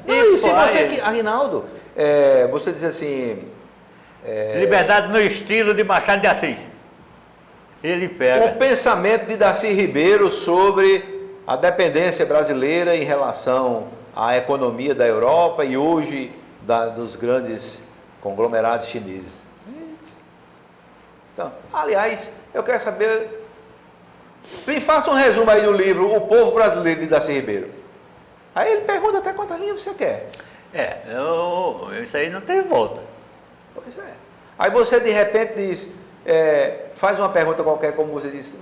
E se você, Aguinaldo, você diz assim... liberdade no estilo de Machado de Assis. Ele pega. O pensamento de Darcy Ribeiro sobre a dependência brasileira em relação à economia da Europa e hoje dos grandes conglomerados chineses. Então, aliás, eu quero saber, faça um resumo aí do livro O Povo Brasileiro de Darcy Ribeiro. Aí ele pergunta até quantas linhas você quer. Isso aí não tem volta. Pois é. Aí você de repente diz, faz uma pergunta qualquer, como você disse,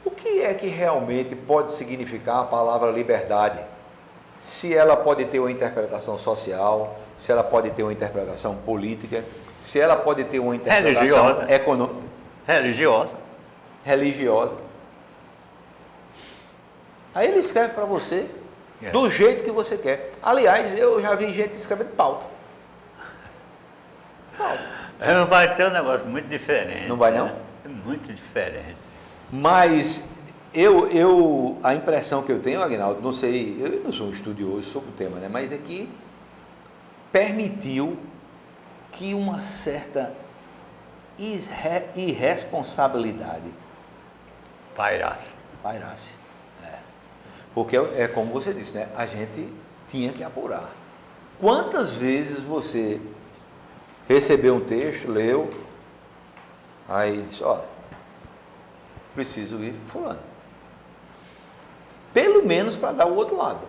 o que é que realmente pode significar a palavra liberdade? Se ela pode ter uma interpretação social, se ela pode ter uma interpretação política, se ela pode ter uma interpretação econômica. Religiosa. Aí ele escreve para você do jeito que você quer. Aliás, eu já vi gente escrevendo pauta. Não vai ser um negócio muito diferente. Não vai, não? É muito diferente. Mas a impressão que eu tenho, Aguinaldo, não sei, eu não sou um estudioso sobre o tema, né? Mas é que permitiu que uma certa irresponsabilidade pairasse. Porque é como você disse, né? A gente tinha que apurar. Quantas vezes você recebeu um texto, leu, aí disse, olha, preciso ir fulano. Pelo menos para dar o outro lado.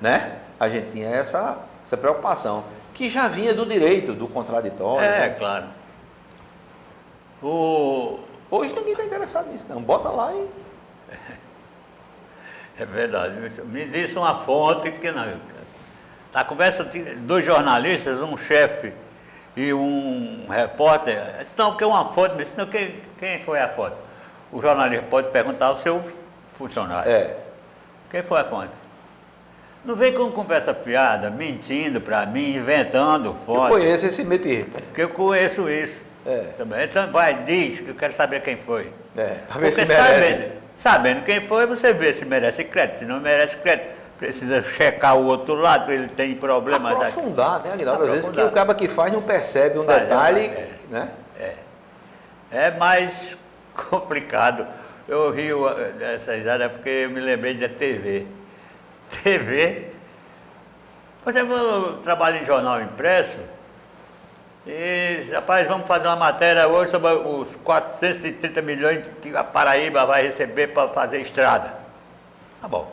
Né? A gente tinha essa preocupação, que já vinha do direito, do contraditório. Né? Claro. Hoje ninguém está interessado nisso, não. Bota lá e... É verdade. Me disse uma fonte que na conversa de dois jornalistas, um chefe e um repórter, não, que é uma fonte, disse, não, quem foi a fonte? O jornalista pode perguntar ao seu funcionário. Quem foi a fonte? Não vem com conversa fiada, mentindo para mim, inventando fonte. Eu conheço esse métier. Porque eu conheço isso. Também. Então diz, que eu quero saber quem foi. Para ver se merece. Sabendo quem foi, você vê se merece crédito. Se não merece crédito, precisa checar o outro lado, ele tem problema. Aprofundar, né, Aguinaldo? Às vezes que o cara que faz não percebe um detalhe, né? É mais complicado. eu ri essa risada porque eu me lembrei da TV. TV, por exemplo, eu trabalho em jornal impresso e, rapaz, vamos fazer uma matéria hoje sobre os 430 milhões que a Paraíba vai receber para fazer estrada. Tá bom.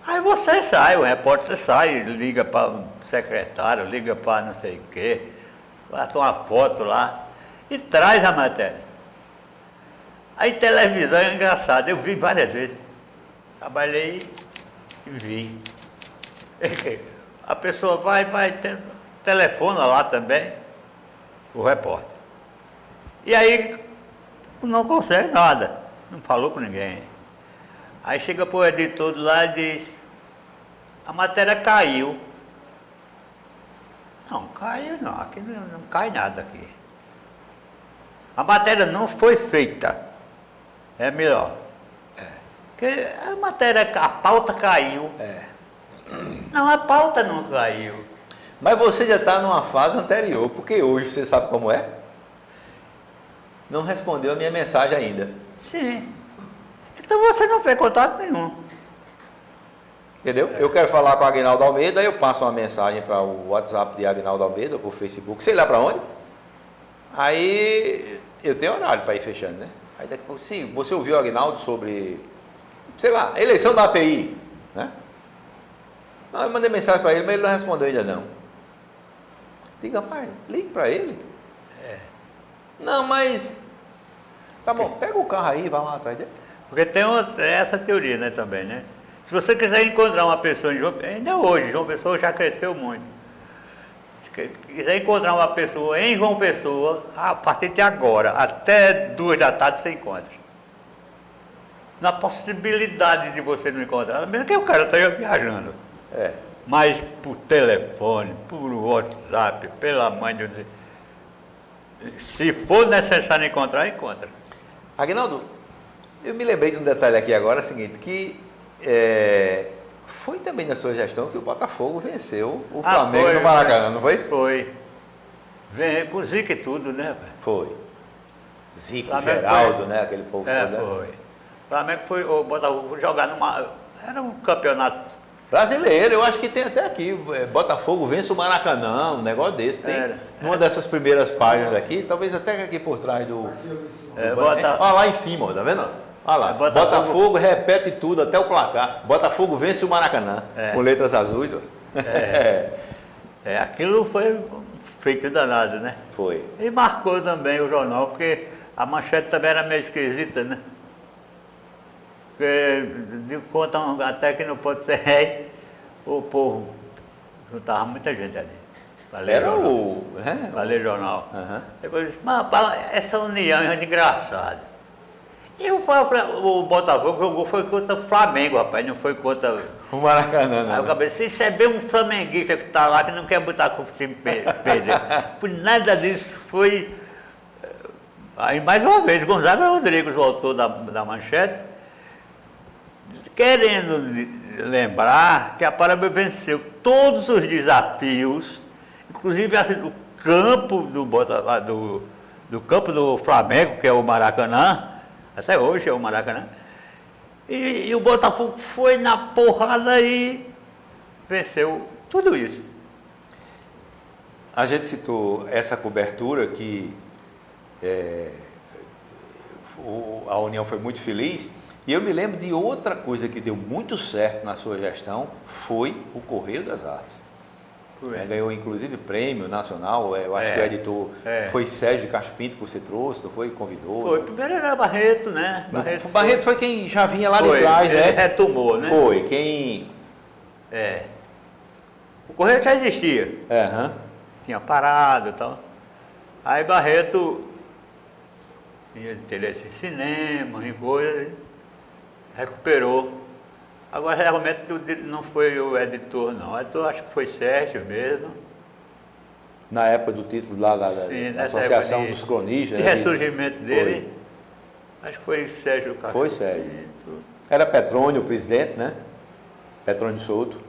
Aí você sai, o repórter sai, liga para o secretário, liga para não sei o quê, bota uma foto lá e traz a matéria. Aí televisão é engraçado, eu vi várias vezes. Trabalhei e vi. A pessoa vai, telefona lá também, o repórter. E aí não consegue nada, não falou com ninguém. Aí chega para o editor lá e diz, a matéria caiu. Não, caiu não, aqui não cai nada aqui. A matéria não foi feita. É melhor. Porque a matéria, a pauta caiu. Não, a pauta não caiu. Mas você já está numa fase anterior, porque hoje você sabe como é? Não respondeu a minha mensagem ainda. Sim. Então você não fez contato nenhum. Entendeu? Eu quero falar com o Aguinaldo Almeida, aí eu passo uma mensagem para o WhatsApp de Aguinaldo Almeida, para o Facebook, sei lá para onde. Aí eu tenho horário para ir fechando, né? Aí daqui a pouco, sim, você ouviu o Aguinaldo sobre, sei lá, eleição da API, né? Não, eu mandei mensagem para ele, mas ele não respondeu ainda não. Diga, pai, ligue para ele. Não, mas... Tá bom, pega o carro aí e vai lá atrás dele. Porque tem essa teoria, né, também, né? Se você quiser encontrar uma pessoa em João Pessoa, ainda hoje, João Pessoa já cresceu muito. Se quiser encontrar uma pessoa em João Pessoa, a partir de agora, até 2 da tarde você encontra. Na possibilidade de você não encontrar, mesmo que o cara esteja viajando. Mas por telefone, por WhatsApp, pela mãe de... Se for necessário encontrar, encontra. Aguinaldo, eu me lembrei de um detalhe aqui agora, é o seguinte, que foi também na sua gestão que o Botafogo venceu o Flamengo no Maracanã, não foi? Foi. Vem com Zico e tudo, né, velho? Foi. Zico, Flamengo Geraldo, foi, né, aquele povo todo, né? Foi. O Flamengo foi, o Botafogo foi jogar numa... Era um campeonato... Brasileiro, eu acho que tem até aqui, Botafogo vence o Maracanã, um negócio desse. Tem numa dessas primeiras páginas aqui, talvez até aqui por trás do... Olha lá em cima, ó, tá vendo? Olha lá, Botafogo repete tudo, até o placar. Botafogo vence o Maracanã, com letras azuis. Ó. Aquilo foi feito danado, né? Foi. E marcou também o jornal, porque a manchete também era meio esquisita, né? Porque contam até que no Porto Serré o povo juntava muita gente ali. Era jornal. o... ler jornal. Uhum. Depois disse, mas essa união é engraçada. E o Botafogo jogou foi contra o Flamengo, rapaz, não foi contra o Maracanã, não. Aí eu acabei, se isso é bem um flamenguista que está lá, que não quer botar com o time perder. Por nada disso, foi... Aí mais uma vez, Gonzaga Rodrigues, o autor da manchete, querendo lembrar que a Paraíba venceu todos os desafios, inclusive o campo do campo do Flamengo, que é o Maracanã, até hoje é o Maracanã, e o Botafogo foi na porrada e venceu tudo isso. A gente citou essa cobertura que a União foi muito feliz. E eu me lembro de outra coisa que deu muito certo na sua gestão, foi o Correio das Artes. Ganhou inclusive prêmio nacional, eu acho que o editor foi Sérgio Castro Pinto que você trouxe, não foi? Convidou? Foi, primeiro era Barreto, né? Barreto foi quem já vinha lá de trás, né? Ele retomou, né? Foi, quem... O Correio já existia. Tinha parado e tal. Aí Barreto tinha interesse em cinema, em coisas, recuperou. Agora, realmente, não foi o editor, não. O editor acho que foi Sérgio mesmo. Na época do título lá da Associação dos Cronistas. De ressurgimento dele, acho que foi Sérgio Castro. Foi Sérgio. Era Petrônio o presidente, né? Petrônio Souto.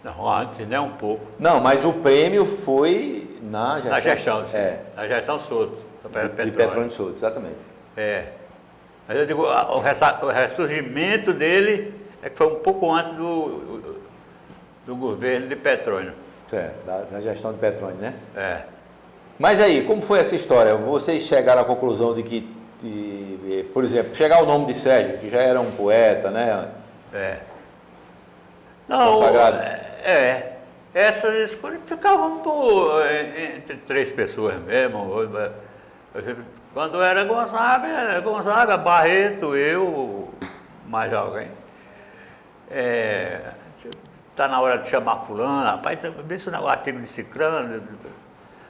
Não, antes, né? Um pouco. Não, mas o prêmio foi na gestão. Na gestão Souto. De Petrônio Souto, exatamente. Mas eu digo, o ressurgimento dele é que foi um pouco antes do governo de Petrônio. Certo, da gestão de Petrônio, né? É. Mas aí, como foi essa história? Vocês chegaram à conclusão de que, por exemplo, chegar ao nome de Sérgio, que já era um poeta, né? É. Não, Consagrado. essas escolhas ficavam entre 3 pessoas mesmo. Quando era Gonzaga, Barreto, eu, mais alguém. Está na hora de chamar fulano, rapaz, vê isso no artigo de Cicrano,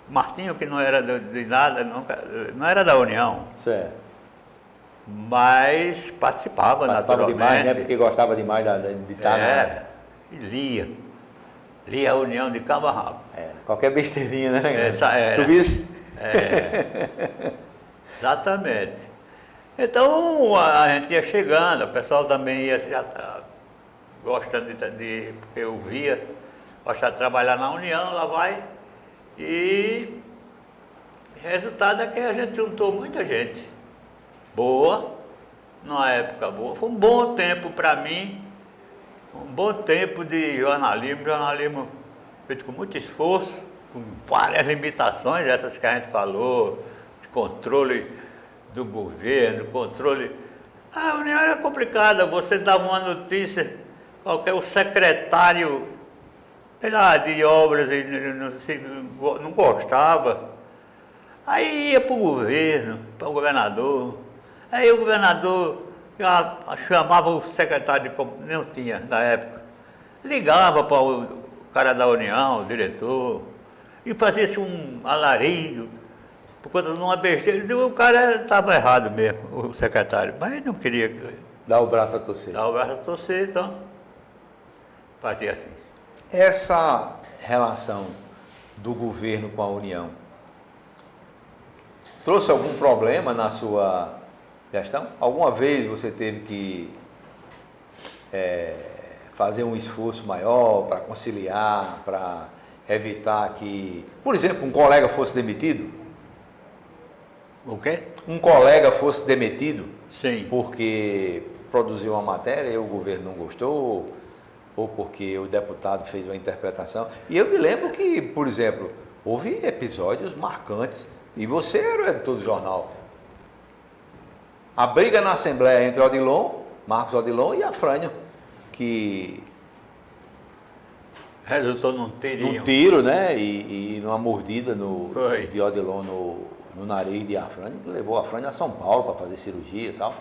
Martinho, que não era de nada, não era da União. Certo. Mas participava naturalmente. Demais, né? Porque gostava demais de estar e lia a União de cabo a rabo. Qualquer besteirinha, né? Essa era. Tu visse? Exatamente. Então a gente ia chegando, o pessoal também ia já gostando porque eu via, gostava de trabalhar na União, lá vai. E resultado é que a gente juntou muita gente boa, numa época boa. Foi um bom tempo para mim, um bom tempo de jornalismo feito com muito esforço, com várias limitações, essas que a gente falou, de controle do governo, controle. A União era complicada, você dava uma notícia, o secretário, sei lá, de obras, não gostava. Aí ia para o governo, para o governador. Aí o governador já chamava o secretário de não tinha na época. Ligava para o cara da União, o diretor, e fazia-se um alarido, por conta de uma besteira. O cara estava errado mesmo, o secretário, mas não queria dar o braço a torcer. Dar o braço a torcer, então fazia assim. Essa relação do governo com a União trouxe algum problema na sua gestão? Alguma vez você teve que fazer um esforço maior para conciliar, para evitar que, por exemplo, um colega fosse demitido? O quê? Um colega fosse demitido? Sim. Porque produziu uma matéria e o governo não gostou, ou porque o deputado fez uma interpretação. E eu me lembro que, por exemplo, houve episódios marcantes, e você era o editor do jornal. A briga na Assembleia entre Marcos Odilon e Afrânio, que resultou num tirinho. Num tiro, né? E numa mordida de Odilon no nariz de Afrânio, que levou Afrânio a São Paulo para fazer cirurgia e tal.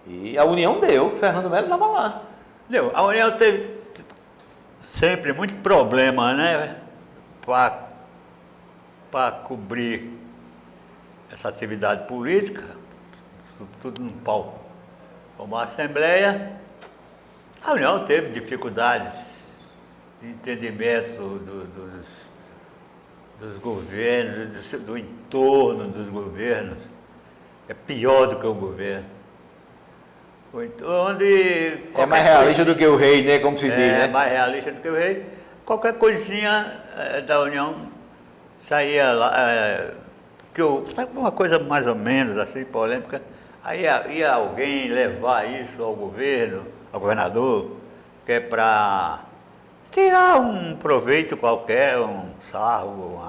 E a União deu, Fernando Melo estava lá. Deu. A União teve sempre muito problema, né? Para cobrir essa atividade política, tudo num palco como a Assembleia. A União teve dificuldades de entendimento dos governos, do entorno dos governos. É pior do que o governo. Onde é mais realista do que o rei, né? Como se diz, né? É mais realista do que o rei. Qualquer coisinha da União saía lá, uma coisa mais ou menos assim, polêmica, aí ia alguém levar isso ao governo, ao governador, que é para tirar um proveito qualquer, um sarro,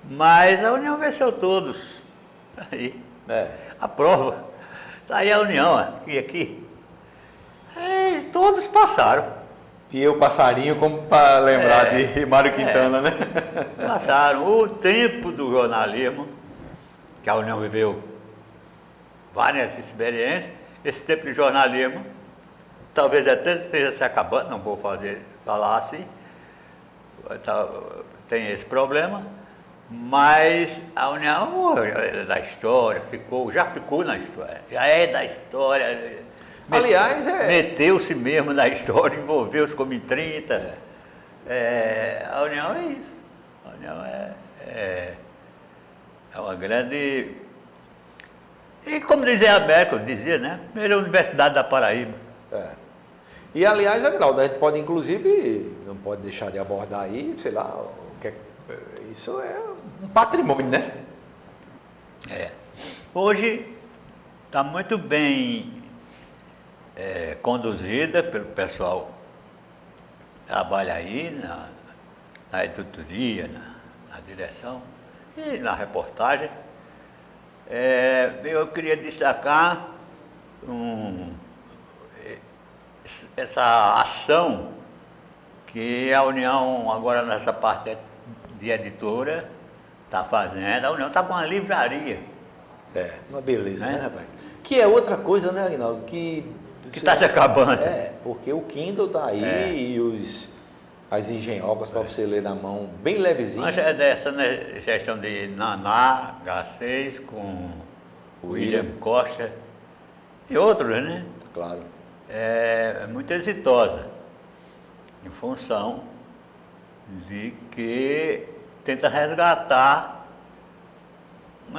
mas a União venceu todos. Aí, a prova, está aí a União, aqui. E todos passaram. E eu passarinho, como para lembrar de Mário Quintana, né? Passaram o tempo do jornalismo, que a União viveu várias experiências, esse tempo de jornalismo, talvez até esteja se acabando, não vou falar assim, tem esse problema, mas a União da história, já ficou na história, já é da história. Aliás, meteu-se mesmo na história, envolveu-se como em 30. A União é isso. A União é uma grande... E como dizia a América, dizia, né? Primeira Universidade da Paraíba. E aliás, Aguinaldo, a gente pode inclusive, não pode deixar de abordar aí, sei lá, isso é um patrimônio, né? Hoje, Está muito bem conduzida pelo pessoal que trabalha aí na editoria, na direção e na reportagem. Eu queria destacar essa ação que a União, agora nessa parte de editora, está fazendo. A União está com uma livraria. Uma beleza, né, rapaz? Que é outra coisa, né, Aguinaldo? Que está se acabando. Porque o Kindle está aí e as engenhocas para você ler na mão, bem levezinho. Mas é dessa, né, gestão de Naná H6 com William Costa e outros, né? Claro. É muito exitosa, em função de que tenta resgatar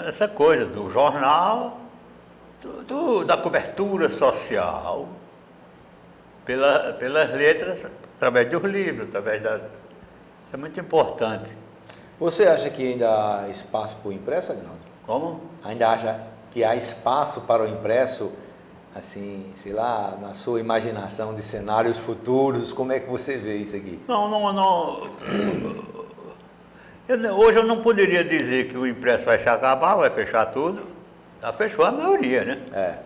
essa coisa do jornal, da cobertura social, pelas letras, através dos livros, Isso é muito importante. Você acha que ainda há espaço para o impresso, Aguinaldo? Como? Ainda acha que há espaço para o impresso, assim, sei lá, na sua imaginação de cenários futuros? Como é que você vê isso aqui? Não. Hoje eu não poderia dizer que o impresso vai se acabar, vai fechar tudo. Já fechou a maioria, né?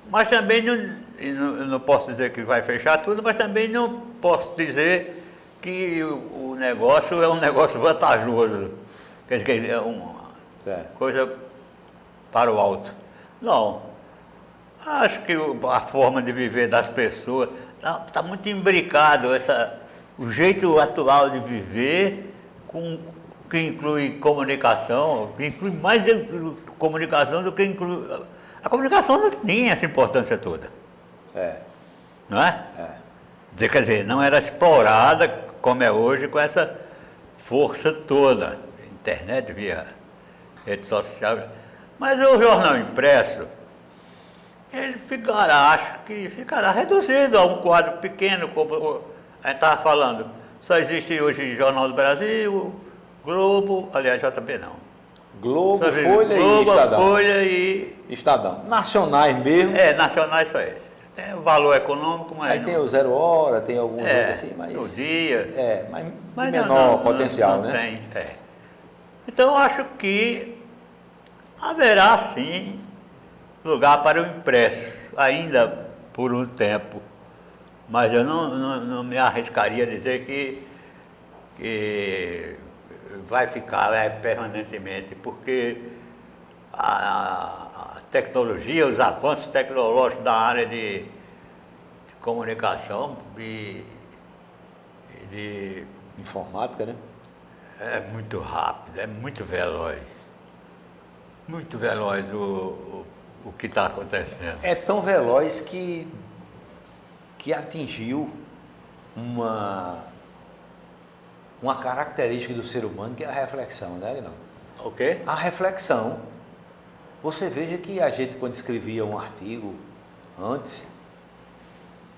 Mas também não posso dizer que vai fechar tudo, mas também não posso dizer que o negócio é um negócio vantajoso. Quer dizer, é uma coisa para o alto. Não. Acho que a forma de viver das pessoas está muito imbricado, o jeito atual de viver, que inclui comunicação, que inclui mais comunicação do que inclui... A comunicação não tinha essa importância toda. Não é? Quer dizer, não era explorada como é hoje com essa força toda. Internet, via rede social. Mas o jornal impresso, ele acho que ficará reduzido a um quadro pequeno, como a gente estava falando. Só existe hoje Jornal do Brasil, Globo, aliás, JB não. Globo, Folha e Estadão. Folha e... Estadão. Nacionais mesmo. Nacionais só esses. Tem o valor econômico, mas... Aí tem o Zero Hora, tem alguns outros assim, mas... O Dia. Mas de menor potencial, não né? Tem, Então, eu acho que haverá, sim, lugar para o impresso, ainda por um tempo. Mas eu não me arriscaria a dizer que vai ficar permanentemente, porque a tecnologia, os avanços tecnológicos da área de comunicação e de informática, né? É muito rápido, é muito veloz. Muito veloz o que está acontecendo. É tão veloz que atingiu uma característica do ser humano, que é a reflexão, né, Aguinaldo? O quê? A reflexão. Você veja que a gente, quando escrevia um artigo antes,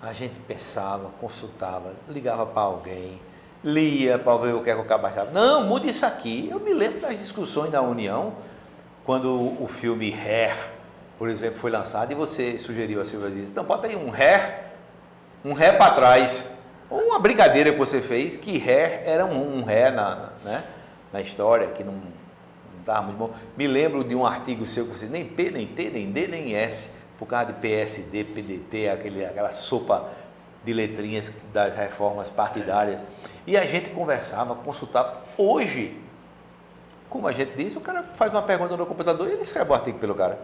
a gente pensava, consultava, ligava para alguém, lia para ver o que é que o cara achava. Não, muda isso aqui. Eu me lembro das discussões da União, quando o filme Hair, por exemplo, foi lançado, e você sugeriu a Silvia Dias, então bota aí um Hair para trás. Uma brincadeira que você fez, que Hair era um Hair na história, que não estava muito bom. Me lembro de um artigo seu que você nem P, nem T, nem D, nem S, por causa de PSD, PDT, aquela sopa de letrinhas das reformas partidárias. E a gente conversava, consultava. Hoje, como a gente disse, o cara faz uma pergunta no computador e ele escreve o artigo pelo cara.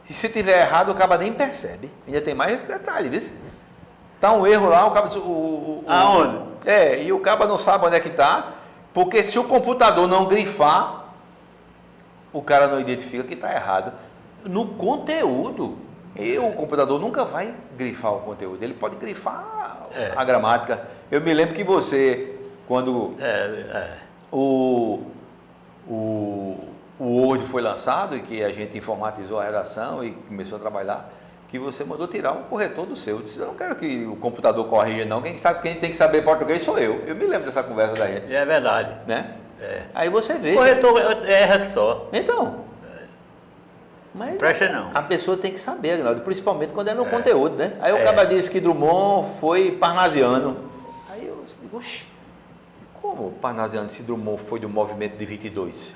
Se tiver errado, o cara nem percebe. Ainda tem mais esse detalhe, viu? Tá um erro lá, o cara... Aonde? E o cara não sabe onde é que está, porque se o computador não grifar, o cara não identifica que está errado. No conteúdo, o computador nunca vai grifar o conteúdo, ele pode grifar a gramática. Eu me lembro que você, quando o Word foi lançado e que a gente informatizou a redação e começou a trabalhar, que você mandou tirar um corretor do seu. Eu disse, eu não quero que o computador corrija, não. Quem tem que saber português sou eu. Eu me lembro dessa conversa da gente. É verdade. Né? Aí você vê. O corretor erra que só. Então. Mas presta não. a pessoa tem que saber, Aguinaldo, principalmente quando é no conteúdo, né? Aí o cara disse que Drummond foi parnasiano. Aí eu digo, oxi, como parnasiano se Drummond foi do movimento de 22?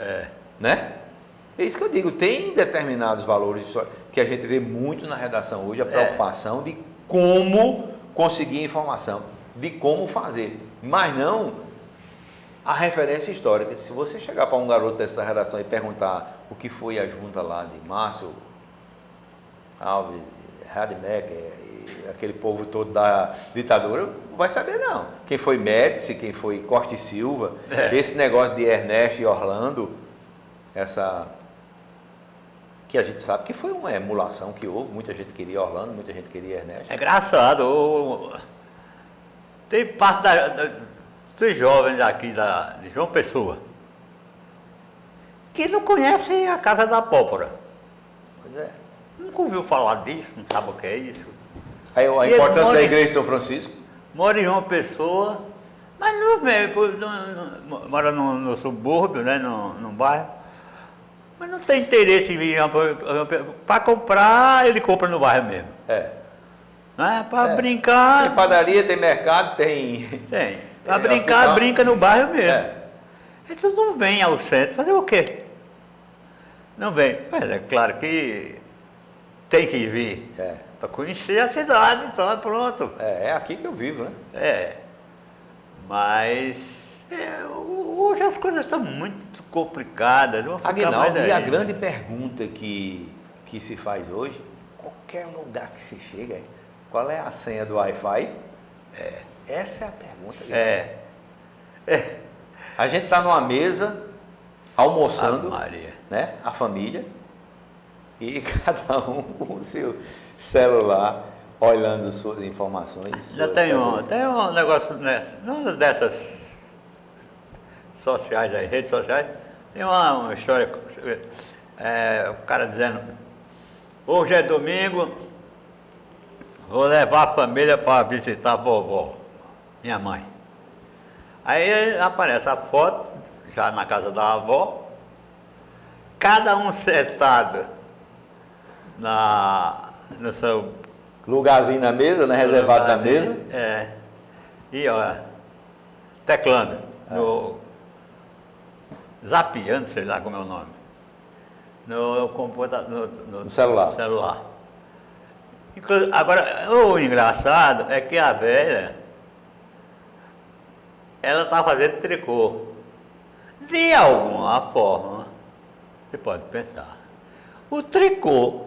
Né? É isso que eu digo, tem determinados valores que a gente vê muito na redação hoje, a preocupação de como conseguir informação, de como fazer, mas não a referência histórica. Se você chegar para um garoto dessa redação e perguntar o que foi a junta lá de Márcio Alves, Rademacher e aquele povo todo da ditadura, não vai saber não. Quem foi Médici, quem foi Costa e Silva, esse negócio de Ernesto e Orlando, essa que a gente sabe que foi uma emulação que houve, muita gente queria Orlando, muita gente queria Ernesto. É engraçado, tem parte dos jovens aqui de João Pessoa que não conhecem a Casa da Pólvora. Pois é. Nunca ouviu falar disso, não sabe o que é isso. Aí a importância da igreja de São Francisco? Mora em João Pessoa, mas não vem, mora no subúrbio, né, no bairro. Mas não tem interesse em vir para comprar, ele compra no bairro mesmo. Né? Para brincar. Tem padaria, tem mercado, tem. Tem. Para brincar, brinca no bairro mesmo. Eles não vêm ao centro fazer o quê? Não vem. Mas é claro que tem que vir para conhecer a cidade, então pronto. É aqui que eu vivo, né? Mas hoje as coisas estão muito complicadas. Aguinaldo, e a grande pergunta que se faz hoje, qualquer lugar que se chega, qual é a senha do Wi-Fi? Essa é a pergunta. A gente está numa mesa, almoçando, né, a família, e cada um com o seu celular, olhando suas informações. Já tem um negócio, né, numa dessas sociais aí, redes sociais, tem uma história, o cara dizendo, hoje é domingo, vou levar a família para visitar a vovó, minha mãe. Aí aparece a foto, já na casa da avó, cada um sentado no seu lugarzinho na mesa, né, reservado na mesa. E ó, teclando, zapeando, sei lá como é o nome, no computador, no celular. Agora, o engraçado é que a velha, ela está fazendo tricô. De alguma forma, você pode pensar, o tricô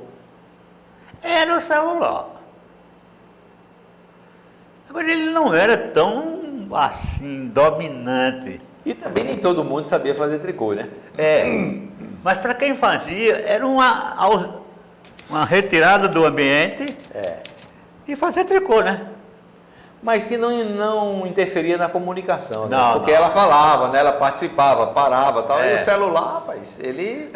era o celular. Agora, ele não era tão, assim, dominante. E também nem todo mundo sabia fazer tricô, né? Mas para quem fazia, era uma retirada do ambiente e fazer tricô, né? Mas que não interferia na comunicação, né? Porque ela falava, né? Ela participava, parava e tal. E o celular, rapaz, ele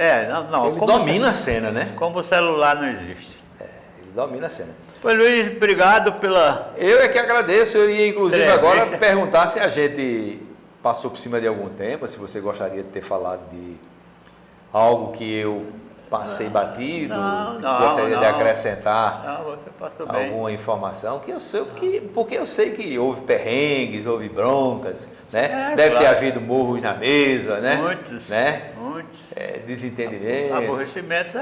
domina a cena, né? Como o celular não existe. Ele domina a cena. Pois, Luiz, obrigado pela... Eu é que agradeço. Eu ia, inclusive, agora perguntar se a gente passou por cima de algum tempo, se você gostaria de ter falado de algo que eu passei batido, gostaria de acrescentar você passou alguma bem. informação, que eu sei porque eu sei que houve perrengues, houve broncas, né? Deve ter havido murros na mesa, né? Muitos, né? muitos. Desentendimentos. Aborrecimentos,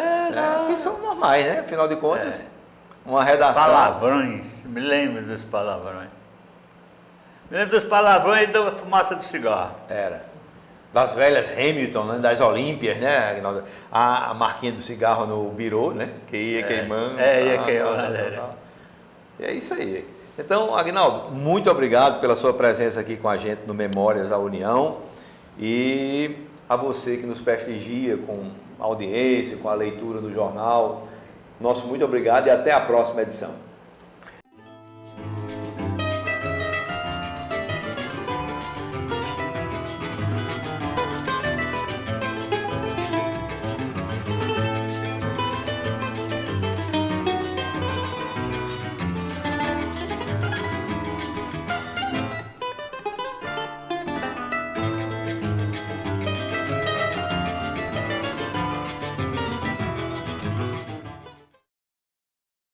que são normais, né? Afinal de contas, uma redação. Palavrões, me lembro dos palavrões. Me lembro dos palavrões e da fumaça do cigarro. Das velhas Hamilton, né? Das Olímpias, né? A marquinha do cigarro no birô, né? Que ia queimando. Ia queimando. E é isso aí. Então, Aguinaldo, muito obrigado pela sua presença aqui com a gente no Memórias à União. E a você que nos prestigia com a audiência, com a leitura do jornal. Nosso muito obrigado e até a próxima edição.